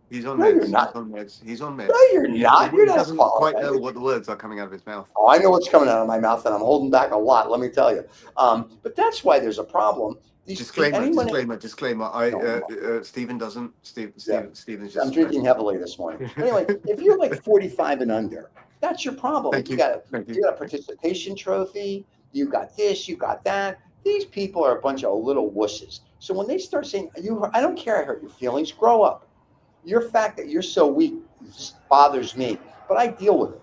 He's on No, meds. you're not. He's on meds. He's on meds. No, you're not. You're He not doesn't quite know qualified. what the words are coming out of his mouth. Oh, I know what's coming out of my mouth, and I'm holding back a lot. Let me tell you. But that's why there's a problem. Disclaimer. No. Steven doesn't. Steven's just. I'm drinking heavily this morning. Anyway, if you're like 45 and under, that's your problem. Thank you. Thank You got a participation trophy. You got this. You got that. These people are a bunch of little wusses. So when they start saying, I don't care, I hurt your feelings, grow up. Your fact that you're so weak just bothers me, but I deal with it.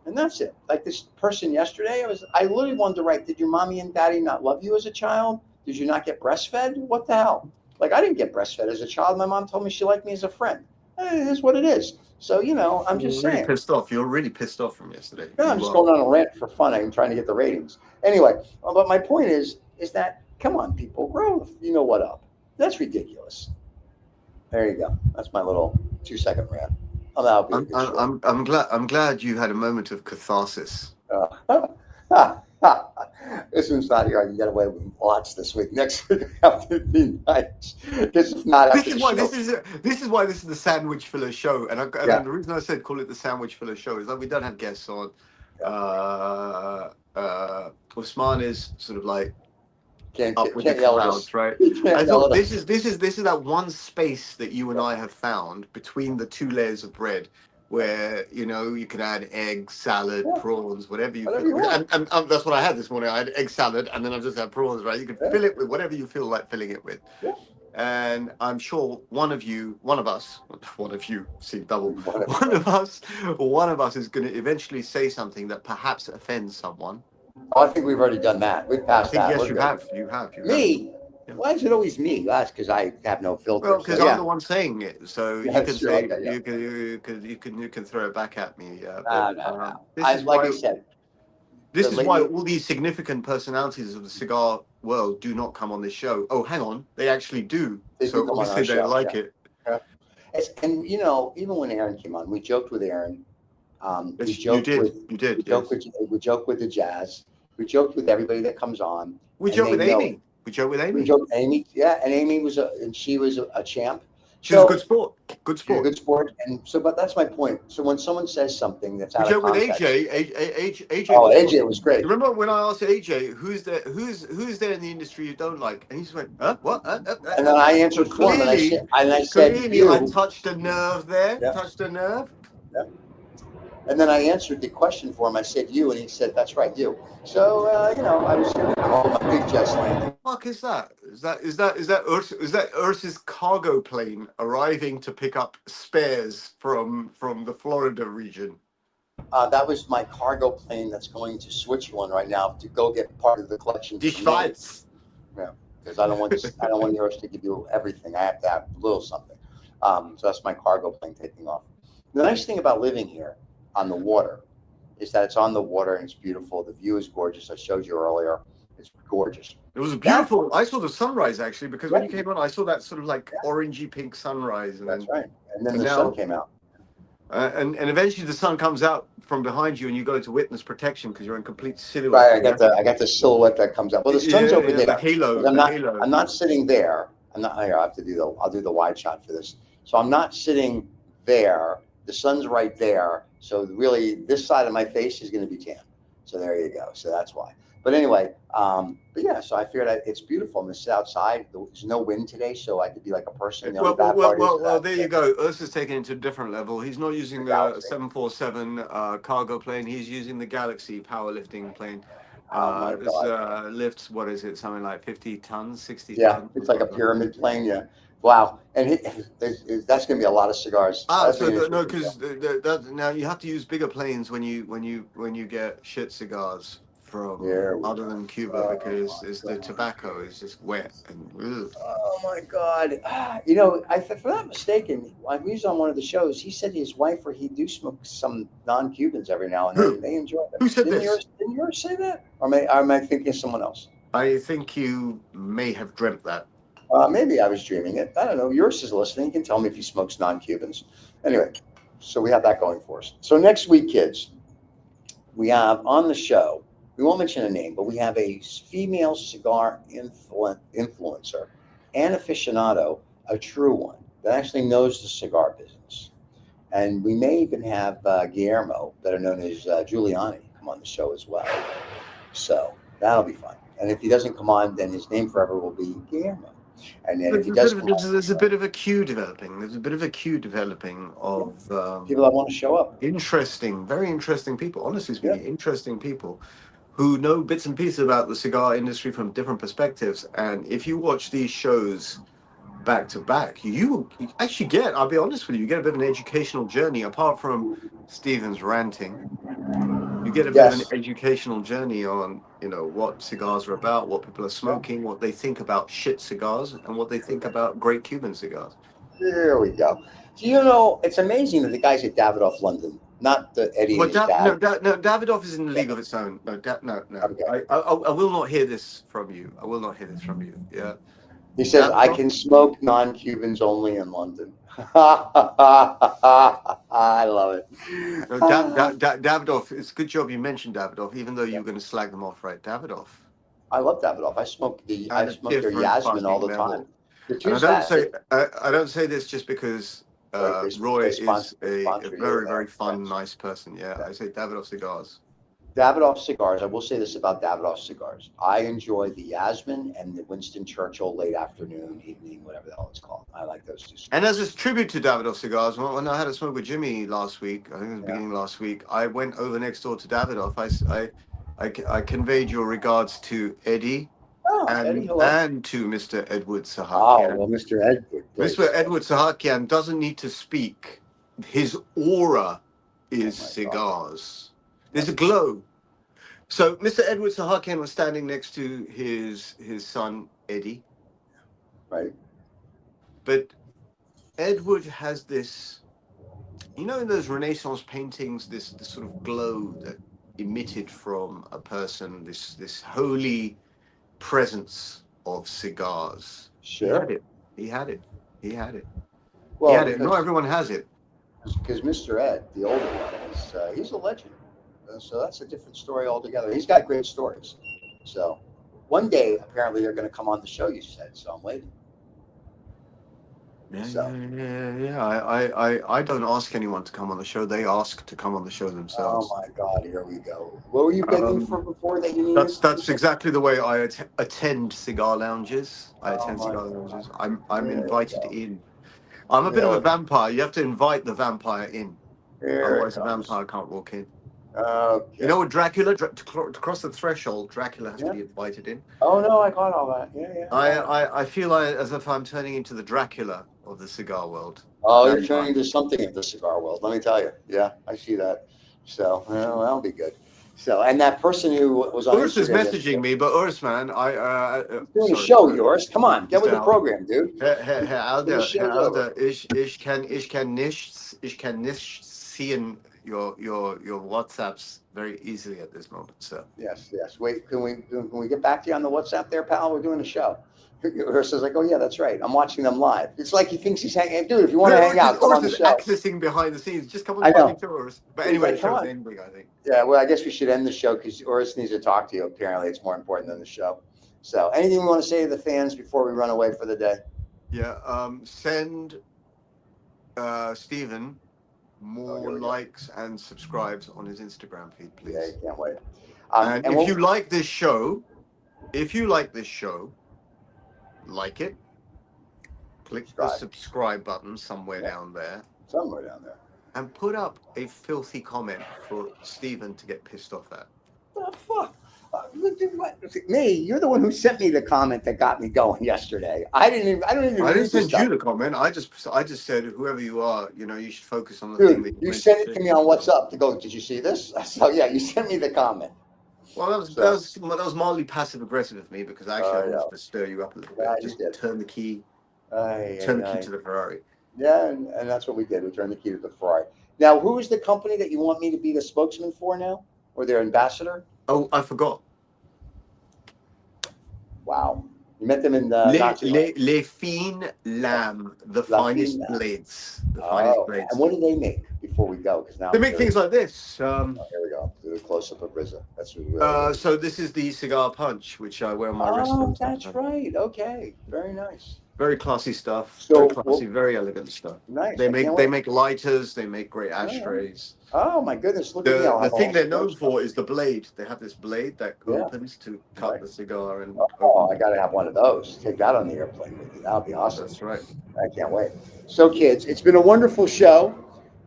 And that's it. Like this person yesterday, I literally wanted to write, did your mommy and daddy not love you as a child? Did you not get breastfed? What the hell? Like, I didn't get breastfed as a child. My mom told me she liked me as a friend. It is what it is. So, I'm just saying. Pissed off. You're really pissed off from yesterday. No, I'm just going on a rant for fun. I'm trying to get the ratings. Anyway, but my point is that, come on, people, grow, what up. That's ridiculous. There you go. That's my little 2-second rant. I'm glad you had a moment of catharsis. This one's not here. I can get away with lots this week. Next week I have to be nice. This is not. This is why this is the sandwich filler show. And the reason I said call it the sandwich filler show is that we don't have guests on. Usman is sort of like up with the crowds, right? I thought this is that one space that you and I have found between the two layers of bread, where you can add egg, salad, prawns, whatever you feel. And that's what I had this morning. I had egg salad, and then I just had prawns. Right? You can fill it with whatever you feel like filling it with. Yeah. And I'm sure one of us, see double, one of us is going to eventually say something that perhaps offends someone. Oh, I think we've already done that. We've passed that. Yes, you have. Me? Yeah. Why is it always me? That's because I have no filter. Well, because I'm the one saying it, so you can say you can throw it back at me. No. I said. This is why all these significant personalities of the cigar world do not come on this show. Oh, hang on, they actually do. So obviously they like it. Yeah. And even when Aaron came on, we joked with Aaron. We joked with the Jazz. We joked with everybody that comes on. We joked with Amy. Yeah, and Amy was she was a champ. She's a good sport. Good sport. And so, but that's my point. So when someone says something that's out of context, AJ. Oh, AJ was great. Remember when I asked AJ, who's there in the industry you don't like? And he just went, huh? What? And then I answered for him, and I said, I touched a nerve there. Yeah. Touched a nerve. Yeah. And then I answered the question for him. I said, you, and he said, that's right, you. So, I was here for all my big jets landing. What the fuck is that? Is that Ursa's cargo plane arriving to pick up spares from the Florida region? That was my cargo plane that's going to Switzerland right now to go get part of the collection. Die Schweiz. Yeah, because I don't want yours to give you everything. I have to have a little something. So that's my cargo plane taking off. The nice thing about living here on the water is that it's on the water and it's beautiful. The view is gorgeous. I showed you earlier. It's gorgeous. It was beautiful. I saw the sunrise actually because when you came on, I saw that sort of like orangey pink sunrise. And that's right. And then the sun came out. And eventually the sun comes out from behind you and you go into witness protection because you're in complete silhouette. Right. I got the silhouette that comes out. Well, the sun's over there. The halo. I'm not sitting there. I'll do the wide shot for this. So I'm not sitting there. The sun's right there. So really this side of my face is going to be tan. So there you go. So that's why. But anyway, so I figured it's beautiful. I'm going to sit outside. There's no wind today, so I could be like a person. Well, there you go. Ursa's taken it to a different level. He's not using the 747 cargo plane. He's using the Galaxy powerlifting plane. Lifts, what is it? Something like 50 tons, 60 tons? Yeah, it's like a pyramid plane, yeah. Wow. And that's going to be a lot of cigars. Because now you have to use bigger planes when you get shit cigars from other than Cuba because the tobacco is just wet and oh my God. If I'm not mistaken, I was on one of the shows. He said his wife or he do smoke some non-Cubans every now and then. They enjoy it. Who said this? Didn't yours say that? Or am I thinking of someone else? I think you may have dreamt that. Maybe I was dreaming it. I don't know. Yours is listening. You can tell me if he smokes non-Cubans. Anyway, so we have that going for us. So next week, kids, we have on the show, we won't mention a name, but we have a female cigar influencer and aficionado, a true one that actually knows the cigar business. And we may even have Guillermo, better known as Giuliano, come on the show as well. So that'll be fun. And if he doesn't come on, then his name forever will be Guillermo. And then if he does come on, there's a bit of a queue developing. There's a bit of a queue developing of people that want to show up. Very interesting people. Honestly speaking, interesting people who know bits and pieces about the cigar industry from different perspectives. And if you watch these shows back to back, you actually get, I'll be honest with you, you get a bit of an educational journey apart from Steven's ranting. You get a bit of an educational journey on, what cigars are about, what people are smoking, what they think about shit cigars, and what they think about great Cuban cigars. There we go. Do it's amazing that the guys at Davidoff of London, not the Eddie and his dad. No, Davidoff is in a league of its own. No. Okay. I will not hear this from you. Yeah. He says, Davidoff? I can smoke non-Cubans only in London. I love it. No, Davidoff, it's a good job you mentioned Davidoff, even though you were going to slag them off, right? Davidoff. I love Davidoff. I smoke their Yasmin all the time. I don't say this just because Roy is a very, very fun, nice person. Yeah, I say Davidoff cigars. Davidoff cigars. I will say this about Davidoff cigars. I enjoy the Yasmin and the Winston Churchill late afternoon, evening, whatever the hell it's called. I like those two cigars. And as a tribute to Davidoff cigars, when I had a smoke with Jimmy last week, I think it was the beginning of last week, I went over next door to Davidoff. I conveyed your regards to Eddie. And to Mr. Edward Sahakian. Oh, well, Mr. Edward. Mr. Edward Sahakian doesn't need to speak. His aura is cigars. There's a glow. So Mr. Edward Sahakian was standing next to his son, Eddie. Right. But Edward has this, in those Renaissance paintings, this sort of glow that emitted from a person, this holy presence of cigars. Sure. He had it. Well, he had it. Not everyone has it. Because Mr. Ed, the older one, he's a legend. So that's a different story altogether. He's got great stories. So one day, apparently, they're going to come on the show, you said. So I'm waiting. Yeah. I don't ask anyone to come on the show. They ask to come on the show themselves. Oh my God, here we go. What were you begging for before that you needed? That's exactly the way I attend cigar lounges. I'm invited in. I'm a bit of a vampire. You have to invite the vampire in. Otherwise, a vampire can't walk in. Okay. You know what, Dracula, to cross the threshold, Dracula has to be invited in. Oh no, I got all that. Yeah. I feel as if I'm turning into the Dracula of the cigar world. Oh, you're turning into something in the cigar world. Let me tell you. Yeah, I see that. So that'll be good. So, and that person who was on Urs is messaging me, but Urs, man, doing a show, yours. Come on, get with the program, dude. Herr Alder, ich kann nicht sehen your WhatsApps very easily at this moment, so. Yes. Wait, can we get back to you on the WhatsApp there, pal? We're doing a show. Urs is like, oh yeah, that's right. I'm watching them live. It's like he thinks he's hanging. Dude, if you want to hang out, come on the show. Accessing behind the scenes. Just come on to Urs. But anyway, the show's ending, I think. Yeah, well, I guess we should end the show because Urs needs to talk to you. Apparently, it's more important than the show. So, anything we want to say to the fans before we run away for the day? Yeah, send Steven more likes and subscribes on his Instagram feed, please. Yeah, you can't wait. And if you like this show, like it, click the subscribe button somewhere down there. And put up a filthy comment for Steven to get pissed off at. The fuck? Me? You're the one who sent me the comment that got me going yesterday. I didn't send you the comment. I just said, whoever you are, you should focus on the Dude, thing that you sent it to me on WhatsApp to go, did you see this? So yeah, you sent me the comment. Well, that was mildly passive aggressive of me because actually I wanted to stir you up a little bit. Just turn the key. Turn the key to the Ferrari. Yeah, and that's what we did. We turned the key to the Ferrari. Now, who is the company that you want me to be the spokesman for now, or their ambassador? Oh, I forgot. Wow, you met them in Les Fines Lames, the finest blades. And what do they make before we go? Because now they make things like this. Here we go. Do a close up of Reza. That's what so this is the cigar punch, which I wear on my wrist. Oh, that's right. Okay, very nice. Very classy stuff. So, Very classy, very elegant stuff. Nice. They I can't make wait. lighters. They make great ashtrays. Oh my goodness! Look at me. I'll The have thing all they're known sorts for is the blade. They have this blade that Yeah. opens to cut Right. the cigar and Oh, I got to have one of those. Take that on the airplane with you. That would be awesome. That's right. I can't wait. So, kids, it's been a wonderful show.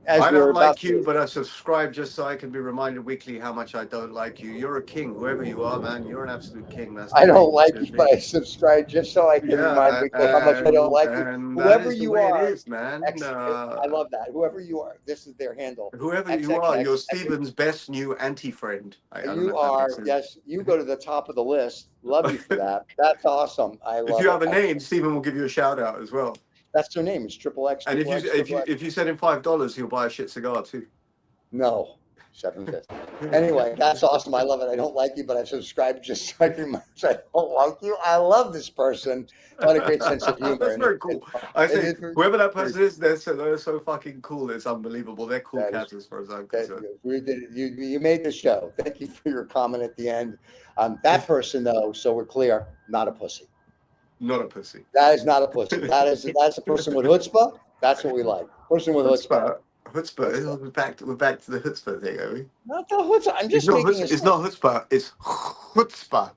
As I we're don't about like to- you, but I subscribe just so I can be reminded weekly how much I don't like you. You're a king, whoever you are, man. You're an absolute king. That's the I way don't it like should you, be. but I subscribe just so I can remind people how much I don't like you. and that Whoever is the you way are, it is, man. I love that. Whoever you are, this is their handle. Whoever you are, XXX. you're Steven's best new anti-friend. I don't know You if that are, makes sense. yes, you go to the top of the list. Love you for that. That's awesome. I love If you have it. a name, Steven will give you a shout out as well. That's their name. It's XXX. And XXX. if you send him $5, he'll buy a shit cigar too. No, $7.50. Anyway, that's awesome. I love it. I don't like you, but I subscribe just so I can remind you I don't like you. I love this person. What a great sense of humor. That's very cool. I say, whoever that person is, they're so fucking cool. It's unbelievable. They're cool cats as far as I'm concerned. You made the show. Thank you for your comment at the end. That person, though, so we're clear, not a pussy. Not a pussy. That is not a pussy. That's a person with chutzpah. That's what we like. Person with chutzpah. Chutzpah. We're back to the chutzpah thing, are we? Not the chutzpah. I'm just it's not chutzpah. It's chutzpah.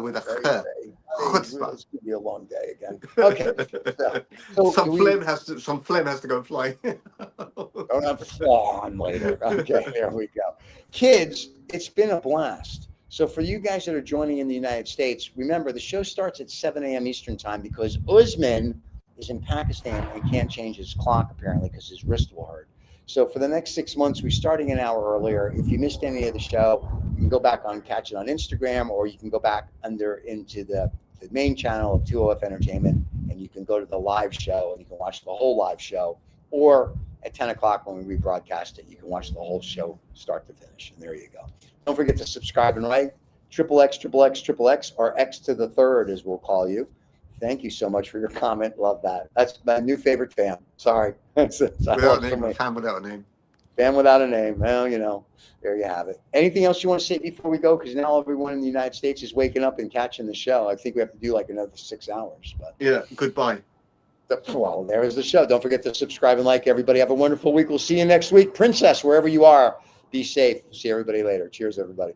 With a ch. Chutzpah. It's gonna be a long day again. Okay. So some phlegm has to go flying. Don't have fun later. Okay, there we go. Kids, it's been a blast. So for you guys that are joining in the United States, remember the show starts at 7 a.m. Eastern time because Usman is in Pakistan and can't change his clock apparently because his wrist will hurt. So for the next 6 months, we're starting an hour earlier. If you missed any of the show, you can go back on catch it on Instagram, or you can go back into the main channel of 2OF Entertainment, and you can go to the live show and you can watch the whole live show. Or at 10 o'clock when we rebroadcast it, you can watch the whole show start to finish. And there you go. Don't forget to subscribe and like. XXX, or X to the third, as we'll call you. Thank you so much for your comment. Love that. That's my new favorite fan. Sorry. Fan without a name. Fan without a name. Well, there you have it. Anything else you want to say before we go? Because now everyone in the United States is waking up and catching the show. I think we have to do like another 6 hours. But yeah, goodbye. Well, there is the show. Don't forget to subscribe and like. Everybody have a wonderful week. We'll see you next week. Princess, wherever you are, be safe. See everybody later. Cheers, everybody.